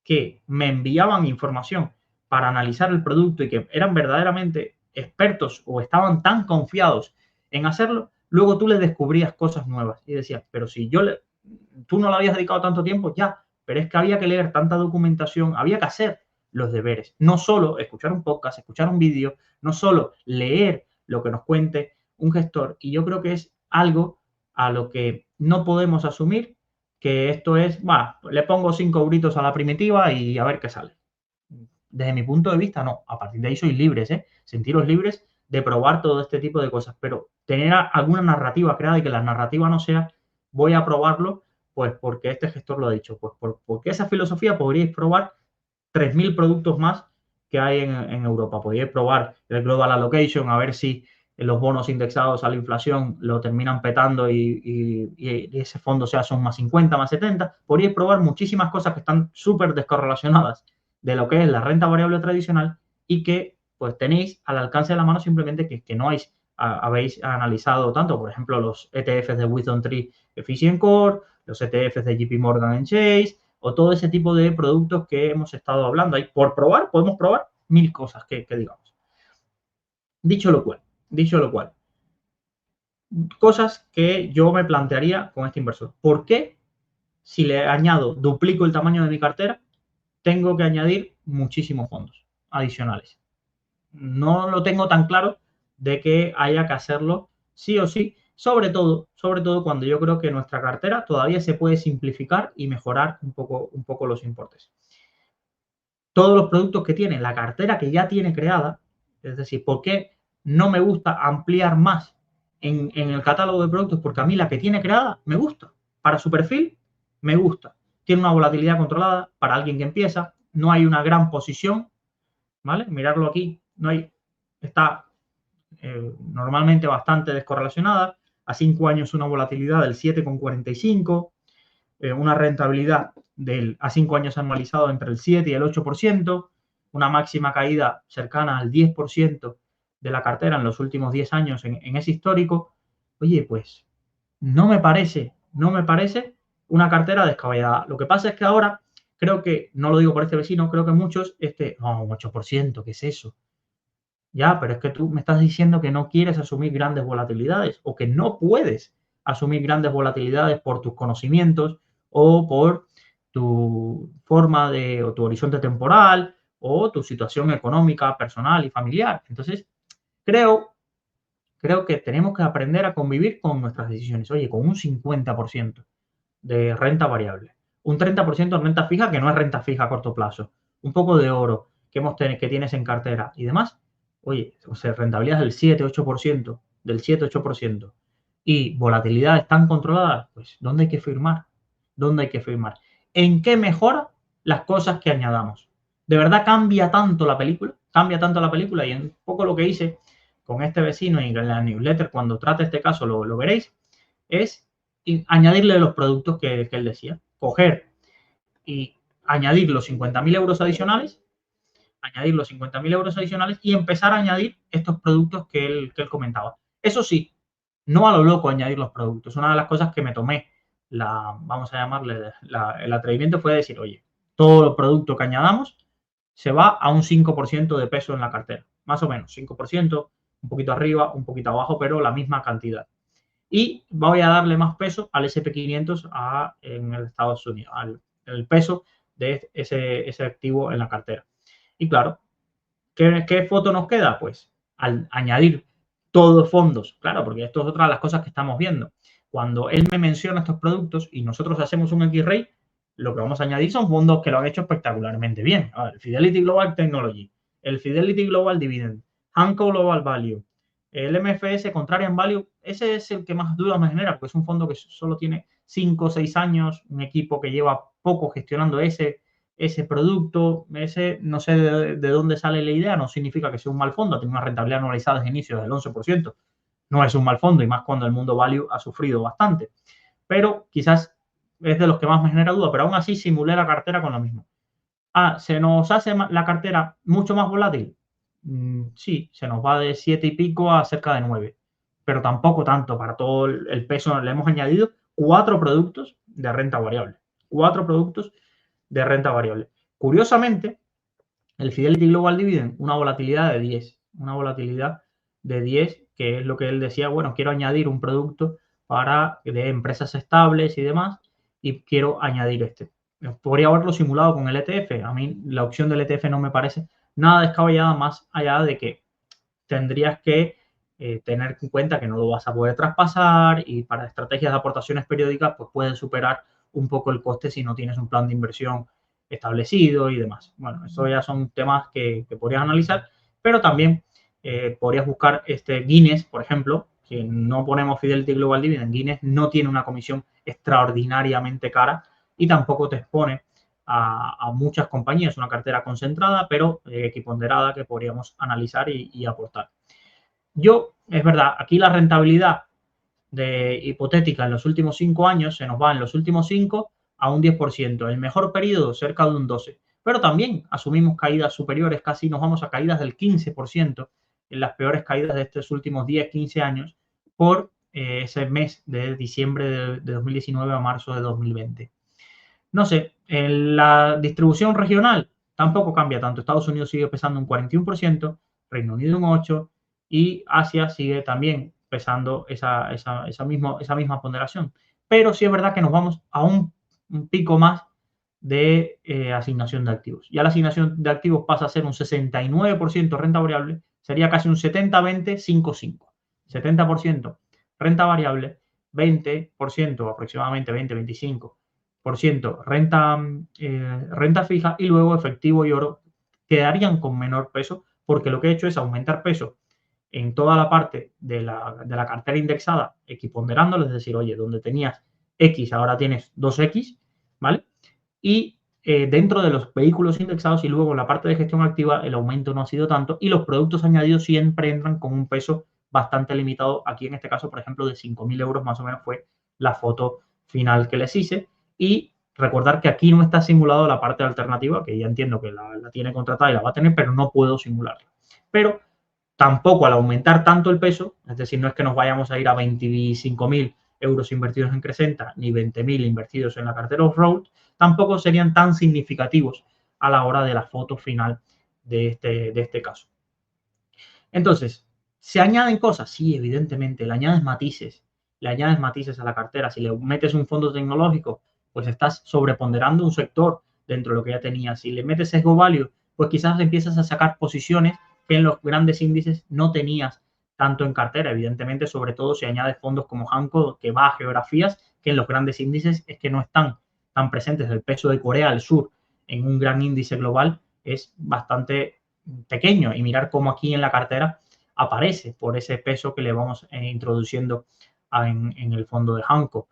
que me enviaban información para analizar el producto y que eran verdaderamente expertos o estaban tan confiados en hacerlo, luego tú les descubrías cosas nuevas y decías, pero si tú no le habías dedicado tanto tiempo, ya, pero es que había que leer tanta documentación, había que hacer los deberes, no solo escuchar un podcast, escuchar un vídeo, no solo leer lo que nos cuente un gestor. Y yo creo que es algo a lo que no podemos asumir que esto es, le pongo 5 euritos a la primitiva y a ver qué sale. Desde mi punto de vista, no. A partir de ahí sois libres, ¿eh? Sentiros libres de probar todo este tipo de cosas, pero tener alguna narrativa creada y que la narrativa no sea voy a probarlo, pues porque este gestor lo ha dicho, pues porque esa filosofía podríais probar 3.000 productos más que hay en Europa. Podríais probar el Global Allocation, a ver si los bonos indexados a la inflación lo terminan petando y ese fondo se hace un más 50, más 70. Podríais probar muchísimas cosas que están súper descorrelacionadas de lo que es la renta variable tradicional y que pues tenéis al alcance de la mano simplemente que no habéis analizado tanto. Por ejemplo, los ETFs de WisdomTree Efficient Core, los ETFs de JP Morgan Chase o todo ese tipo de productos que hemos estado hablando. Ahí por probar, podemos probar 1000 cosas que digamos. Dicho lo cual, cosas que yo me plantearía con este inversor. ¿Por qué si le añado, duplico el tamaño de mi cartera, tengo que añadir muchísimos fondos adicionales? No lo tengo tan claro de que haya que hacerlo sí o sí, sobre todo cuando yo creo que nuestra cartera todavía se puede simplificar y mejorar un poco los importes. Todos los productos que tiene la cartera que ya tiene creada, es decir, ¿por qué no me gusta ampliar más en el catálogo de productos? Porque a mí la que tiene creada me gusta. Para su perfil, me gusta. Tiene una volatilidad controlada para alguien que empieza, no hay una gran posición, ¿vale? Mirarlo aquí, está normalmente bastante descorrelacionada. A 5 años una volatilidad del 7,45, una rentabilidad a 5 años anualizado entre el 7 y el 8%, una máxima caída cercana al 10% de la cartera en los últimos 10 años en ese histórico. Oye, pues no me parece una cartera descabellada. Lo que pasa es que ahora creo que, no lo digo por este vecino, creo que muchos, no, un 8%, ¿qué es eso? Ya, pero es que tú me estás diciendo que no quieres asumir grandes volatilidades o que no puedes asumir grandes volatilidades por tus conocimientos o por tu forma o tu horizonte temporal o tu situación económica, personal y familiar. Entonces, creo que tenemos que aprender a convivir con nuestras decisiones. Oye, con un 50% de renta variable, un 30% de renta fija, que no es renta fija a corto plazo, un poco de oro que tienes en cartera y demás. Oye, o sea, rentabilidad del 7-8%, del 7-8%, y volatilidades tan controladas, pues, ¿dónde hay que firmar? ¿Dónde hay que firmar? ¿En qué mejora las cosas que añadamos? ¿De verdad cambia tanto la película? Cambia tanto la película, y un poco lo que hice con este vecino y en la newsletter, cuando trate este caso lo veréis, es añadirle los productos que él decía. Coger y añadir los 50.000 euros adicionales, y empezar a añadir estos productos que él comentaba. Eso sí, no a lo loco añadir los productos. Una de las cosas que me tomé, vamos a llamarle, el atrevimiento fue decir, oye, todo el producto que añadamos se va a un 5% de peso en la cartera. Más o menos, 5%, un poquito arriba, un poquito abajo, pero la misma cantidad. Y voy a darle más peso al SP500 en el Estados Unidos, el peso de ese activo en la cartera. Y claro, ¿qué foto nos queda? Pues al añadir todos fondos, claro, porque esto es otra de las cosas que estamos viendo. Cuando él me menciona estos productos y nosotros hacemos un X-Ray, lo que vamos a añadir son fondos que lo han hecho espectacularmente bien. A ver, el Fidelity Global Technology, el Fidelity Global Dividend, Hanco Global Value, el MFS Contrarian Value, ese es el que más dudas me genera, porque es un fondo que solo tiene 5 o 6 años, un equipo que lleva poco gestionando ese producto, no sé de dónde sale la idea, no significa que sea un mal fondo, tiene una rentabilidad anualizada desde inicio del 11%, no es un mal fondo, y más cuando el mundo value ha sufrido bastante, pero quizás es de los que más me genera duda, pero aún así simulé la cartera con lo mismo. ¿Se nos hace la cartera mucho más volátil? Sí, se nos va de 7 y pico a cerca de 9, pero tampoco tanto para todo el peso. Le hemos añadido 4 productos de renta variable. 4 productos de renta variable. Curiosamente, el Fidelity Global Dividend, una volatilidad de 10. Una volatilidad de 10, que es lo que él decía, bueno, quiero añadir un producto de empresas estables y demás, y quiero añadir este. Podría haberlo simulado con el ETF. A mí la opción del ETF no me parece nada descabellada, más allá de que tendrías que tener en cuenta que no lo vas a poder traspasar, y para estrategias de aportaciones periódicas pues pueden superar un poco el coste si no tienes un plan de inversión establecido y demás. Bueno, eso ya son temas que podrías analizar, pero también podrías buscar Guinness, por ejemplo, que no ponemos Fidelity Global Dividend. Guinness no tiene una comisión extraordinariamente cara y tampoco te expone a muchas compañías, una cartera concentrada, pero equiponderada, que podríamos analizar y aportar. Es verdad, aquí la rentabilidad hipotética en los últimos 5 años se nos va en los últimos 5 a un 10%, el mejor periodo cerca de un 12%, pero también asumimos caídas superiores, casi nos vamos a caídas del 15% en las peores caídas de estos últimos 10-15 años por ese mes de diciembre de 2019 a marzo de 2020. No sé, en la distribución regional tampoco cambia tanto. Estados Unidos sigue pesando un 41%, Reino Unido un 8%, y Asia sigue también pesando esa misma ponderación. Pero sí es verdad que nos vamos a un pico más de asignación de activos. Ya la asignación de activos pasa a ser un 69% renta variable, sería casi un 70-20, 5-5. 70% renta variable, 20% aproximadamente, 20-25% renta fija, y luego efectivo y oro quedarían con menor peso, porque lo que he hecho es aumentar peso en toda la parte de la cartera indexada, equiponderándolo, es decir, oye, donde tenías X, ahora tienes 2X, ¿vale? Y dentro de los vehículos indexados, y luego en la parte de gestión activa el aumento no ha sido tanto, y los productos añadidos siempre entran con un peso bastante limitado. Aquí en este caso, por ejemplo, de 5.000 euros más o menos fue la foto final que les hice. Y recordar que aquí no está simulado la parte alternativa, que ya entiendo que la tiene contratada y la va a tener, pero no puedo simularla. Pero tampoco al aumentar tanto el peso, es decir, no es que nos vayamos a ir a 25.000 euros invertidos en Crescenta ni 20.000 invertidos en la cartera off-road, tampoco serían tan significativos a la hora de la foto final de este caso. Entonces, ¿se añaden cosas? Sí, evidentemente, le añades matices a la cartera. Si le metes un fondo tecnológico, pues estás sobreponderando un sector dentro de lo que ya tenías. Si le metes sesgo value, pues quizás empiezas a sacar posiciones que en los grandes índices no tenías tanto en cartera, evidentemente, sobre todo si añades fondos como Hanko, que va a geografías que en los grandes índices es que no están tan presentes. El peso de Corea del Sur en un gran índice global es bastante pequeño, y mirar cómo aquí en la cartera aparece por ese peso que le vamos introduciendo en el fondo de Hanko.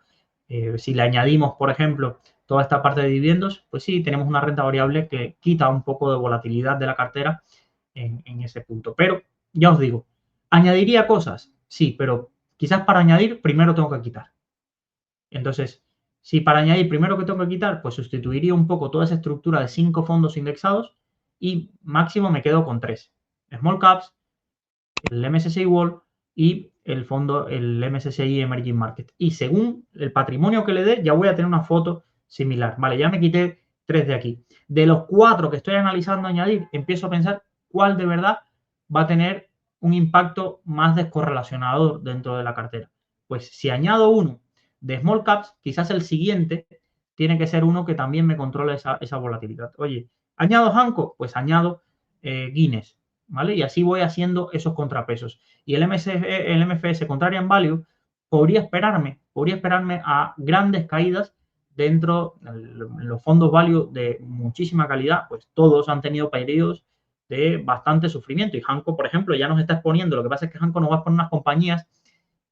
Si le añadimos, por ejemplo, toda esta parte de dividendos, pues sí, tenemos una renta variable que quita un poco de volatilidad de la cartera en ese punto. Pero ya os digo, ¿añadiría cosas? Sí, pero quizás para añadir primero tengo que quitar. Entonces, si para añadir primero que tengo que quitar, pues sustituiría un poco toda esa estructura de 5 fondos indexados y máximo me quedo con 3. Small Caps, el MSCI World y el fondo, el MSCI Emerging Market. Y según el patrimonio que le dé, ya voy a tener una foto similar. Vale, ya me quité 3 de aquí. De los 4 que estoy analizando añadir, empiezo a pensar cuál de verdad va a tener un impacto más descorrelacionado dentro de la cartera. Pues si añado uno de Small Caps, quizás el siguiente tiene que ser uno que también me controle esa volatilidad. Oye, ¿añado Hanko? Pues añado Guinness, ¿vale? Y así voy haciendo esos contrapesos. Y el MFS Contrarian Value podría esperarme a grandes caídas dentro de los fondos value de muchísima calidad, pues todos han tenido periodos de bastante sufrimiento. Y Hanko, por ejemplo, ya nos está exponiendo. Lo que pasa es que Hanko nos va a poner unas compañías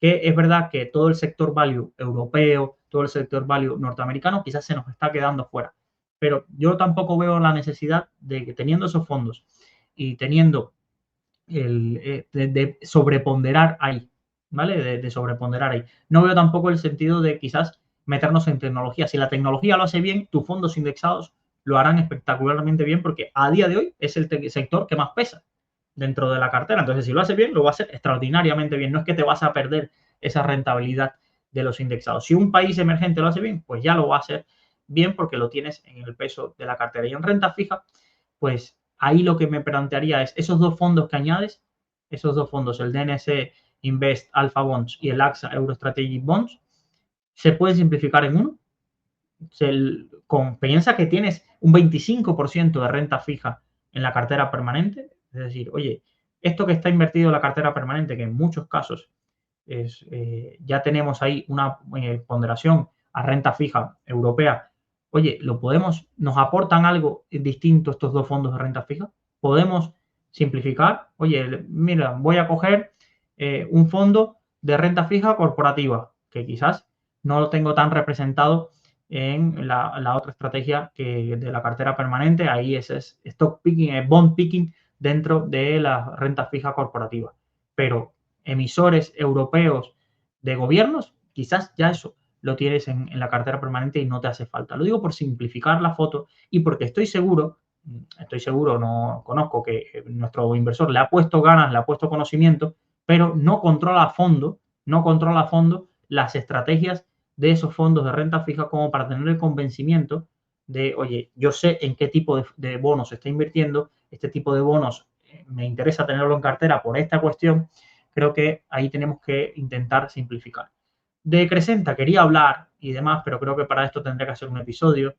que es verdad que todo el sector value europeo, todo el sector value norteamericano quizás se nos está quedando fuera. Pero yo tampoco veo la necesidad de que, teniendo esos fondos y teniendo de sobreponderar ahí, ¿vale? De sobreponderar ahí. No veo tampoco el sentido de quizás meternos en tecnología. Si la tecnología lo hace bien, tus fondos indexados lo harán espectacularmente bien, porque a día de hoy es el sector que más pesa dentro de la cartera. Entonces, si lo hace bien, lo va a hacer extraordinariamente bien. No es que te vas a perder esa rentabilidad de los indexados. Si un país emergente lo hace bien, pues ya lo va a hacer bien porque lo tienes en el peso de la cartera. Y en renta fija, pues ahí lo que me plantearía es esos dos fondos que añades, esos dos fondos, el DNS Invest Alpha Bonds y el AXA Euro Strategic Bonds, se pueden simplificar en uno. Piensa que tienes un 25% de renta fija en la cartera permanente. Es decir, oye, esto que está invertido en la cartera permanente, que en muchos casos es, ya tenemos ahí una ponderación a renta fija europea. Oye, nos aportan algo distinto estos dos fondos de renta fija. Podemos simplificar. Oye, mira, voy a coger un fondo de renta fija corporativa, que quizás no lo tengo tan representado en la otra estrategia que de la cartera permanente. Ahí es stock picking, bond picking dentro de la renta fija corporativa. Pero emisores europeos de gobiernos, quizás ya eso lo tienes en la cartera permanente y no te hace falta. Lo digo por simplificar la foto y porque estoy seguro, no conozco que nuestro inversor le ha puesto ganas, le ha puesto conocimiento, pero no controla a fondo las estrategias de esos fondos de renta fija como para tener el convencimiento de, oye, yo sé en qué tipo de bonos se está invirtiendo, este tipo de bonos me interesa tenerlo en cartera por esta cuestión. Creo que ahí tenemos que intentar simplificar. De Crescenta quería hablar y demás, pero creo que para esto tendré que hacer un episodio.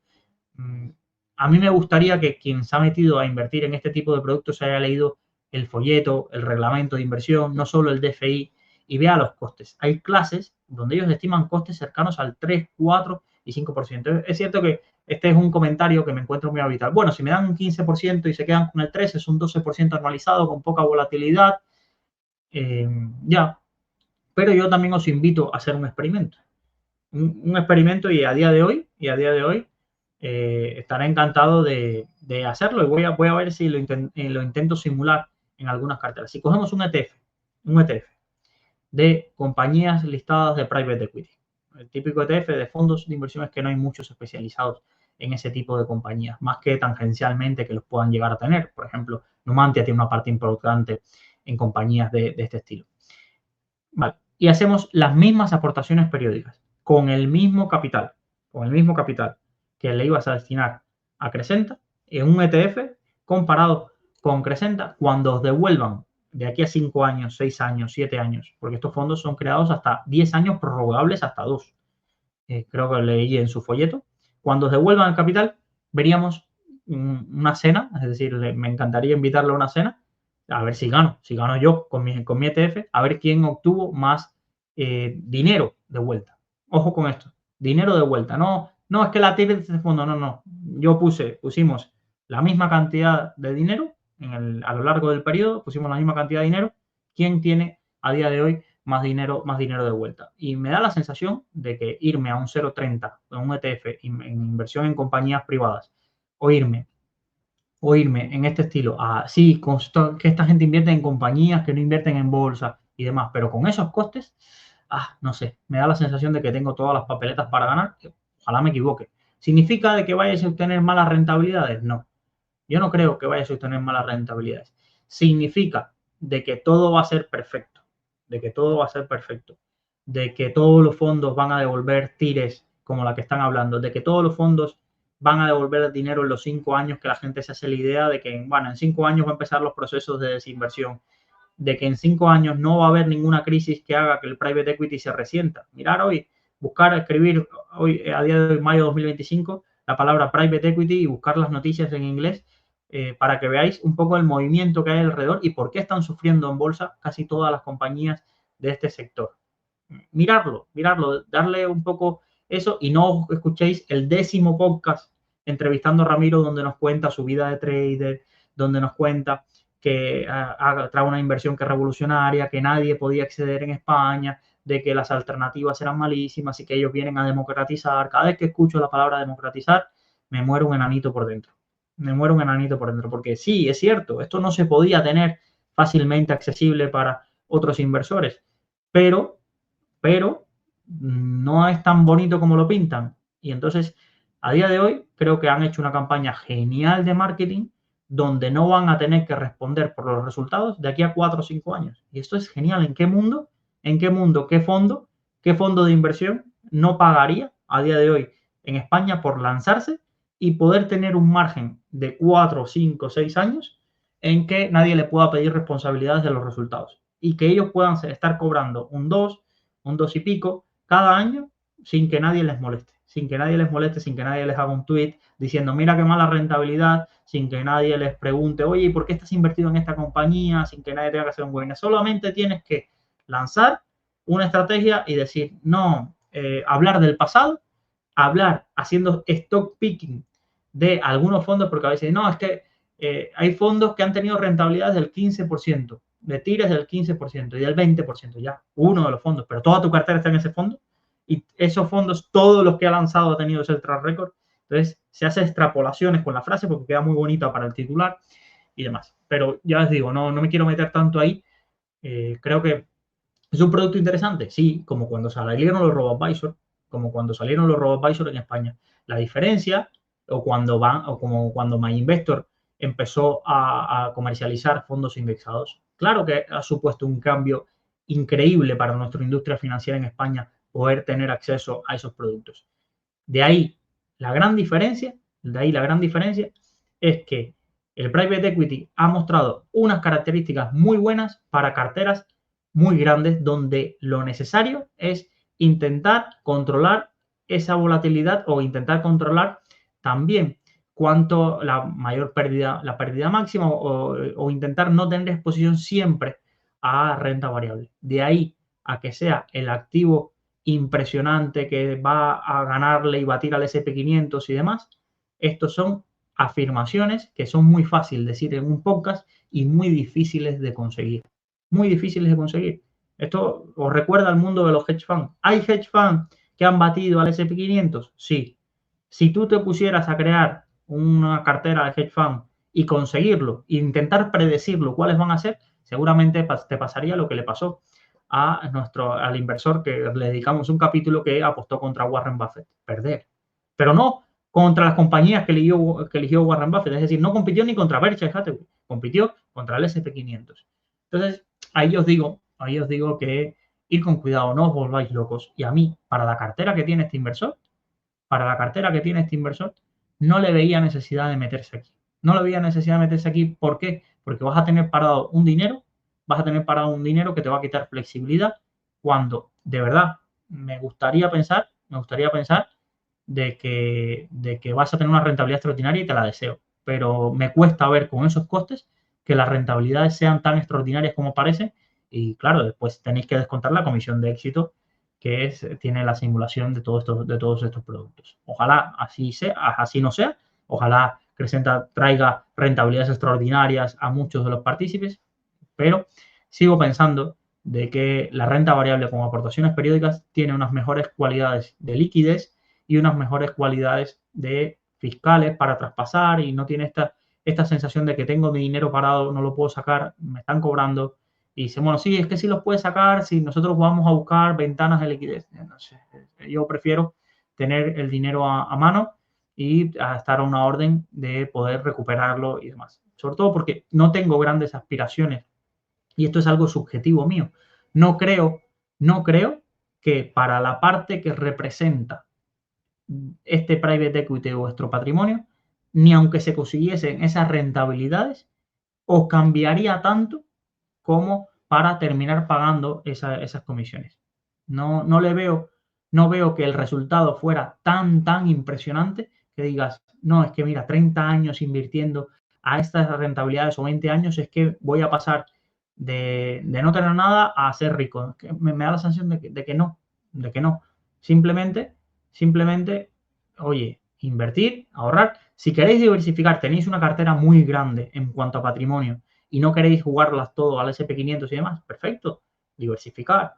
A mí me gustaría que quien se ha metido a invertir en este tipo de productos haya leído el folleto, el reglamento de inversión, no solo el DFI, y vea los costes. Hay clases donde ellos estiman costes cercanos al 3, 4 y 5%. Es cierto que este es un comentario que me encuentro muy habitual. Bueno, si me dan un 15% y se quedan con el 13, es un 12% anualizado con poca volatilidad. Ya, pero yo también os invito a hacer un experimento. Un experimento y a día de hoy estaré encantado de hacerlo, y voy a ver si lo intento simular en algunas carteras. Si cogemos un ETF de compañías listadas de private equity, el típico ETF de fondos de inversiones que no hay muchos especializados en ese tipo de compañías, más que tangencialmente que los puedan llegar a tener. Por ejemplo, Numantia tiene una parte importante en compañías de este estilo. Vale. Y hacemos las mismas aportaciones periódicas, con el mismo capital que le ibas a destinar a Crescenta en un ETF comparado con Crescenta cuando os devuelvan de aquí a 5 años, 6 años, 7 años, porque estos fondos son creados hasta 10 años, prorrogables hasta 2. Creo que leí en su folleto. Cuando os devuelvan el capital, veríamos una cena, es decir, me encantaría invitarle a una cena a ver si gano yo con mi ETF, a ver quién obtuvo más dinero de vuelta. Ojo con esto, dinero de vuelta. No, no es que la TIR de este fondo, no. Pusimos la misma cantidad de dinero a lo largo del periodo, pusimos la misma cantidad de dinero. ¿Quién tiene a día de hoy más dinero de vuelta? Y me da la sensación de que irme a un 0,30 en un ETF en inversión en compañías privadas o irme en este estilo, sí, que esta gente invierte en compañías que no invierten en bolsa y demás, pero con esos costes, no sé, me da la sensación de que tengo todas las papeletas para ganar, ojalá me equivoque. ¿Significa de que vayas a obtener malas rentabilidades? No, yo no creo que vayas a obtener malas rentabilidades. Significa de que todo va a ser perfecto, de que todo va a ser perfecto, de que todos los fondos van a devolver tires como la que están hablando, de que todos los fondos van a devolver el dinero en los 5 años, que la gente se hace la idea de que, bueno, en 5 años va a empezar los procesos de desinversión, de que en 5 años no va a haber ninguna crisis que haga que el private equity se resienta. Mirar hoy, escribir hoy, a día de hoy, mayo de 2025, la palabra private equity y buscar las noticias en inglés para que veáis un poco el movimiento que hay alrededor y por qué están sufriendo en bolsa casi todas las compañías de este sector. Mirarlo, darle un poco eso y no escuchéis el 10º podcast entrevistando a Ramiro donde nos cuenta su vida de trader, donde nos cuenta que trae una inversión que es revolucionaria, que nadie podía acceder en España, de que las alternativas eran malísimas y que ellos vienen a democratizar. Cada vez que escucho la palabra democratizar, me muero un enanito por dentro. Me muero un enanito por dentro, porque sí, es cierto, esto no se podía tener fácilmente accesible para otros inversores, pero no es tan bonito como lo pintan. Y entonces, a día de hoy, creo que han hecho una campaña genial de marketing donde no van a tener que responder por los resultados de aquí a 4 o 5 años. Y esto es genial. ¿En qué mundo? ¿Qué fondo de inversión no pagaría a día de hoy en España por lanzarse y poder tener un margen de 4, 5, 6 años en que nadie le pueda pedir responsabilidades de los resultados y que ellos puedan estar cobrando un 2 y pico cada año sin que nadie les moleste, sin que nadie les haga un tweet diciendo mira qué mala rentabilidad, sin que nadie les pregunte, oye, ¿por qué estás invertido en esta compañía? Sin que nadie tenga que hacer un webinar. Solamente tienes que lanzar una estrategia y decir, no, hablar del pasado, hablar haciendo stock picking de algunos fondos, porque a veces, no, es que hay fondos que han tenido rentabilidades del 15%, de tires del 15% y del 20%, ya, uno de los fondos, pero toda tu cartera está en ese fondo y esos fondos, todos los que ha lanzado ha tenido ese track record. Entonces, se hace extrapolaciones con la frase porque queda muy bonita para el titular y demás. Pero ya les digo, no me quiero meter tanto ahí. Creo que es un producto interesante, sí, como cuando salieron los robo-advisor, en España. La diferencia, o como cuando MyInvestor empezó a comercializar fondos indexados. Claro que ha supuesto un cambio increíble para nuestra industria financiera en España poder tener acceso a esos productos. De ahí la gran diferencia es que el private equity ha mostrado unas características muy buenas para carteras muy grandes donde lo necesario es intentar controlar esa volatilidad o intentar controlar también cuánto la pérdida máxima o intentar no tener exposición siempre a renta variable. De ahí a que sea el activo impresionante que va a ganarle y batir al SP500 y demás, estos son afirmaciones que son muy fáciles de decir en un podcast y muy difíciles de conseguir. Muy difíciles de conseguir. Esto os recuerda al mundo de los hedge funds. ¿Hay hedge funds que han batido al SP500? Sí. Si tú te pusieras a crear una cartera de hedge fund y conseguirlo, e intentar predecirlo, cuáles van a ser, seguramente te pasaría lo que le pasó al inversor que le dedicamos un capítulo que apostó contra Warren Buffett. Perder. Pero no contra las compañías que eligió Warren Buffett. Es decir, no compitió ni contra Berkshire Hathaway, compitió contra el SP500. Entonces, ahí os digo que ir con cuidado, no os volváis locos. Y a mí, para la cartera que tiene este inversor, no le veía necesidad de meterse aquí. ¿Por qué? Porque vas a tener parado un dinero que te va a quitar flexibilidad cuando, de verdad, me gustaría pensar de que vas a tener una rentabilidad extraordinaria y te la deseo. Pero me cuesta ver con esos costes que las rentabilidades sean tan extraordinarias como parece. Y claro, después tenéis que descontar la comisión de éxito que tiene la simulación de todos estos productos. Ojalá así no sea. Ojalá Crescenta traiga rentabilidades extraordinarias a muchos de los partícipes, pero sigo pensando de que la renta variable con aportaciones periódicas tiene unas mejores cualidades de liquidez y unas mejores cualidades de fiscales para traspasar, y no tiene esta sensación de que tengo mi dinero parado, no lo puedo sacar, me están cobrando. Y dice, bueno, sí, es que sí los puedes sacar si nosotros vamos a buscar ventanas de liquidez. No sé, yo prefiero tener el dinero a mano y a estar a una orden de poder recuperarlo y demás. Sobre todo porque no tengo grandes aspiraciones, y esto es algo subjetivo mío. No creo que para la parte que representa este private equity o vuestro patrimonio, ni aunque se consiguiesen esas rentabilidades, os cambiaría tanto como para terminar pagando esas comisiones. No veo que el resultado fuera tan impresionante que digas, no, es que mira, 30 años invirtiendo a estas rentabilidades o 20 años, es que voy a pasar de no tener nada a ser rico. Me da la sensación de que no. Simplemente, oye, invertir, ahorrar. Si queréis diversificar, tenéis una cartera muy grande en cuanto a patrimonio y no queréis jugarlas todo al SP500 y demás, perfecto, diversificar,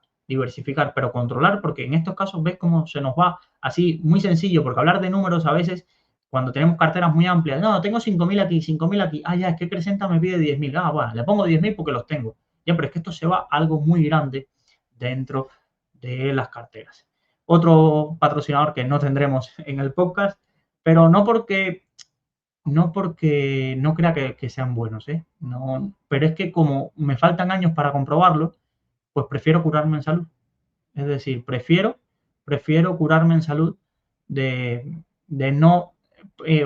pero controlar, porque en estos casos ves cómo se nos va así muy sencillo, porque hablar de números a veces, cuando tenemos carteras muy amplias, no, tengo 5.000 aquí, 5.000 aquí, ya, es que Crescenta me pide 10.000, bueno, le pongo 10.000 porque los tengo. Ya, pero es que esto se va a algo muy grande dentro de las carteras. Otro patrocinador que no tendremos en el podcast, pero no porque no crea que sean buenos, ¿eh? No, pero es que como me faltan años para comprobarlo, pues prefiero curarme en salud. Es decir, prefiero curarme en salud de no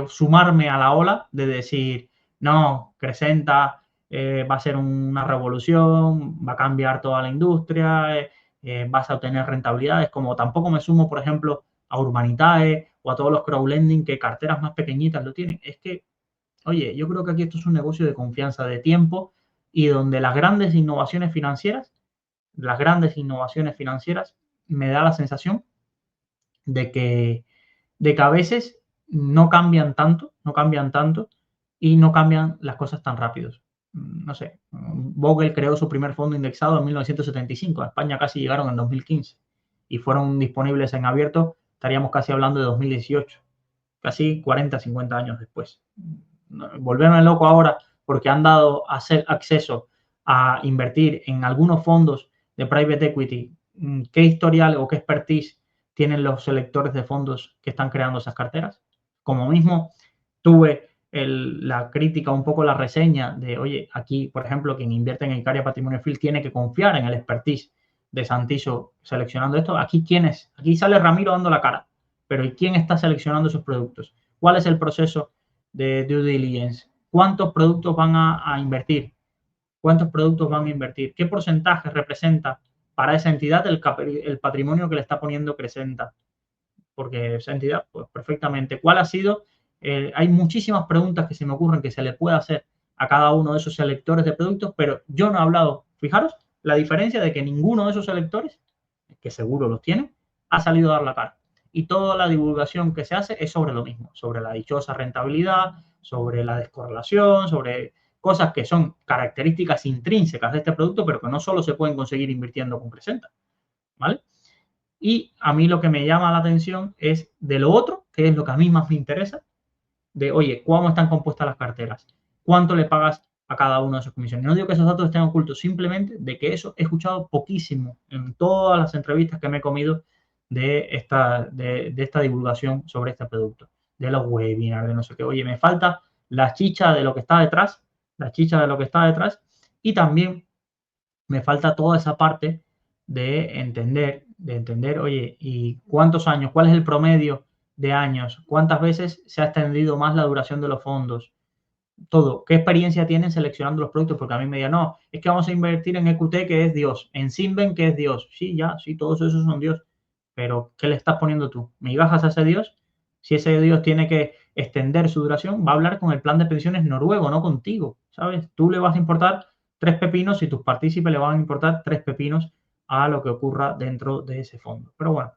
sumarme a la ola de decir, no, Crescenta va a ser una revolución, va a cambiar toda la industria, vas a obtener rentabilidades, como tampoco me sumo, por ejemplo, a Urbanitae o a todos los crowdlending que carteras más pequeñitas lo tienen. Es que, oye, yo creo que aquí esto es un negocio de confianza, de tiempo, y donde las grandes innovaciones financieras me da la sensación de que a veces no cambian tanto y no cambian las cosas tan rápidos. No sé, Vogel creó su primer fondo indexado en 1975, a España casi llegaron en 2015 y fueron disponibles en abierto, estaríamos casi hablando de 2018, casi 40, 50 años después. Volverme loco ahora porque han dado acceso a invertir en algunos fondos de private equity. ¿Qué historial o qué expertise tienen los selectores de fondos que están creando esas carteras? Como mismo tuve la crítica, un poco la reseña de, oye, aquí, por ejemplo, quien invierte en Icaria Patrimonio Field tiene que confiar en el expertise de Santiso seleccionando esto. Aquí, ¿quién es? Aquí sale Ramiro dando la cara, pero ¿y quién está seleccionando esos productos? ¿Cuál es el proceso de due diligence? ¿Cuántos productos van a invertir? ¿Cuántos productos van a invertir? ¿Qué porcentaje representa para esa entidad el patrimonio que le está poniendo Crescenta? Porque esa entidad, pues perfectamente. ¿Cuál ha sido? Hay muchísimas preguntas que se me ocurren que se le puede hacer a cada uno de esos selectores de productos, pero yo no he hablado. Fijaros la diferencia de que ninguno de esos selectores, que seguro los tiene, ha salido a dar la cara. Y toda la divulgación que se hace es sobre lo mismo, sobre la dichosa rentabilidad, sobre la descorrelación, sobre cosas que son características intrínsecas de este producto, pero que no solo se pueden conseguir invirtiendo con Crescenta, ¿vale? Y a mí lo que me llama la atención es de lo otro, que es lo que a mí más me interesa, de, oye, ¿cómo están compuestas las carteras? ¿Cuánto le pagas a cada uno de esos comisiones? No digo que esos datos estén ocultos, simplemente de que eso he escuchado poquísimo en todas las entrevistas que me he comido de esta divulgación sobre este producto, de los webinars, de no sé qué. Oye, me falta la chicha de lo que está detrás, y también me falta toda esa parte de entender, oye, ¿y cuántos años? ¿Cuál es el promedio de años? ¿Cuántas veces se ha extendido más la duración de los fondos? Todo. ¿Qué experiencia tienen seleccionando los productos? Porque a mí me digan, no, es que vamos a invertir en EQT, que es Dios, en Simben, que es Dios. Sí, ya, sí, todos esos son Dios. Pero, ¿qué le estás poniendo tú? ¿Migajas a ese Dios? Si ese Dios tiene que extender su duración, va a hablar con el plan de pensiones noruego, no contigo, ¿sabes? Tú le vas a importar 3 pepinos y tus partícipes le van a importar 3 pepinos a lo que ocurra dentro de ese fondo. Pero bueno,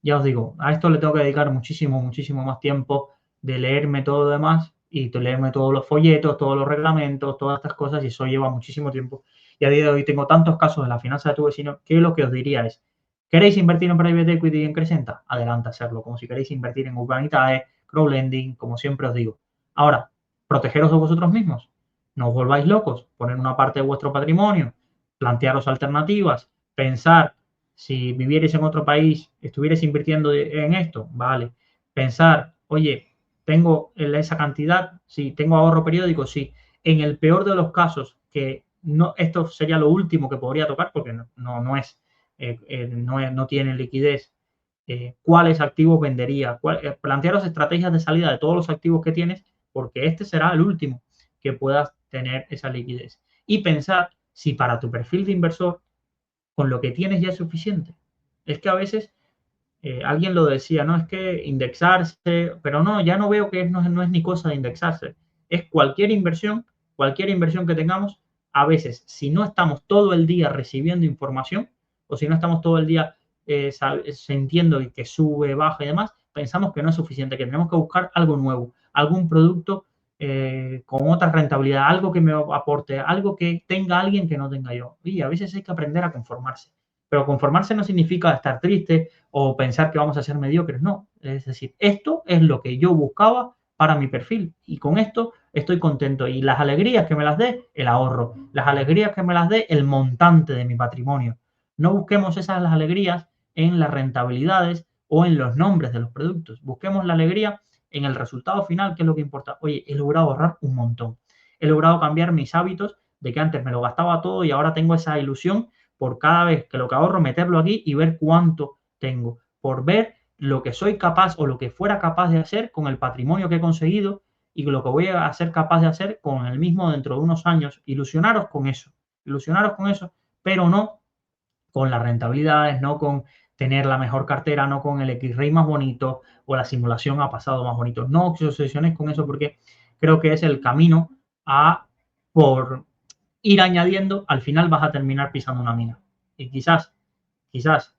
ya os digo, a esto le tengo que dedicar muchísimo, muchísimo más tiempo de leerme todo lo demás y de leerme todos los folletos, todos los reglamentos, todas estas cosas, y eso lleva muchísimo tiempo. Y a día de hoy tengo tantos casos de la finanza de tu vecino que lo que os diría es, ¿queréis invertir en Private Equity y en Crescenta? Adelante a hacerlo, como si queréis invertir en Urbanitae, Crowdlending, como siempre os digo. Ahora, protegeros de vosotros mismos. No os volváis locos, poner una parte de vuestro patrimonio, plantearos alternativas, pensar si vivierais en otro país, estuvierais invirtiendo en esto, vale. Pensar, oye, tengo esa cantidad, sí, tengo ahorro periódico, sí. En el peor de los casos, que no, esto sería lo último que podría tocar, porque no tiene liquidez, cuáles activos vendería, plantearos estrategias de salida de todos los activos que tienes, porque este será el último que puedas tener esa liquidez. Y pensar si para tu perfil de inversor, con lo que tienes ya es suficiente. Es que a veces alguien lo decía, no es que indexarse, pero no, ya no veo que no es ni cosa de indexarse. Es cualquier inversión que tengamos, a veces, si no estamos todo el día recibiendo información, o si no estamos todo el día sintiendo que sube, baja y demás, pensamos que no es suficiente, que tenemos que buscar algo nuevo, algún producto con otra rentabilidad, algo que me aporte, algo que tenga alguien que no tenga yo. Y a veces hay que aprender a conformarse. Pero conformarse no significa estar triste o pensar que vamos a ser mediocres, no. Es decir, esto es lo que yo buscaba para mi perfil y con esto estoy contento. Y las alegrías que me las dé, el ahorro. Las alegrías que me las dé, el montante de mi patrimonio. No busquemos esas las alegrías en las rentabilidades o en los nombres de los productos. Busquemos la alegría en el resultado final, que es lo que importa. Oye, he logrado ahorrar un montón. He logrado cambiar mis hábitos de que antes me lo gastaba todo y ahora tengo esa ilusión por cada vez que lo que ahorro, meterlo aquí y ver cuánto tengo. Por ver lo que soy capaz o lo que fuera capaz de hacer con el patrimonio que he conseguido y lo que voy a ser capaz de hacer con el mismo dentro de unos años. Ilusionaros con eso, pero no con las rentabilidades, no con tener la mejor cartera, no con el X-Ray más bonito o la simulación a pasado más bonito. No os obsesionéis con eso porque creo que es el camino a por ir añadiendo, al final vas a terminar pisando una mina. Y quizás,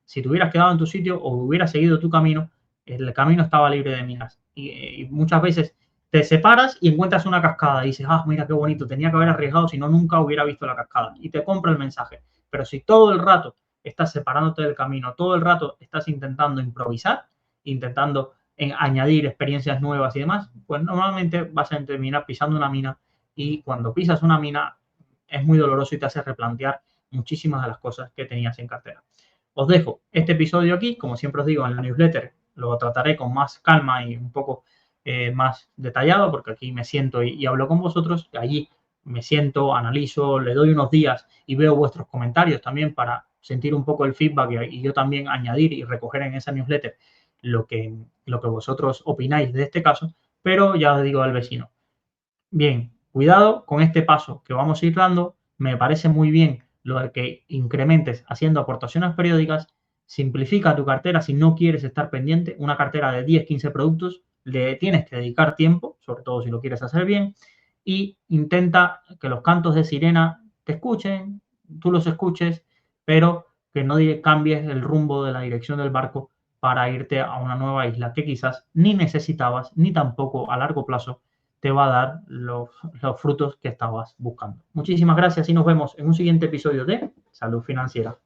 si te hubieras quedado en tu sitio o hubieras seguido tu camino, el camino estaba libre de minas. Y muchas veces te separas y encuentras una cascada y dices, ah, mira qué bonito, tenía que haber arriesgado, si no, nunca hubiera visto la cascada. Y te compra el mensaje. Pero si todo el rato estás separándote del camino, todo el rato estás intentando improvisar, intentando añadir experiencias nuevas y demás, pues normalmente vas a terminar pisando una mina y cuando pisas una mina es muy doloroso y te hace replantear muchísimas de las cosas que tenías en cartera. Os dejo este episodio aquí, como siempre os digo en la newsletter, lo trataré con más calma y un poco más detallado, porque aquí me siento y hablo con vosotros, y allí me siento, analizo, le doy unos días y veo vuestros comentarios también para sentir un poco el feedback y yo también añadir y recoger en esa newsletter lo que vosotros opináis de este caso, pero ya os digo al vecino. Bien, cuidado con este paso que vamos a ir dando. Me parece muy bien lo de que incrementes haciendo aportaciones periódicas. Simplifica tu cartera si no quieres estar pendiente. Una cartera de 10, 15 productos, le tienes que dedicar tiempo, sobre todo si lo quieres hacer bien. Y intenta que los cantos de sirena te escuchen, tú los escuches, pero que no cambies el rumbo de la dirección del barco para irte a una nueva isla que quizás ni necesitabas, ni tampoco a largo plazo te va a dar los frutos que estabas buscando. Muchísimas gracias y nos vemos en un siguiente episodio de Salud Financiera.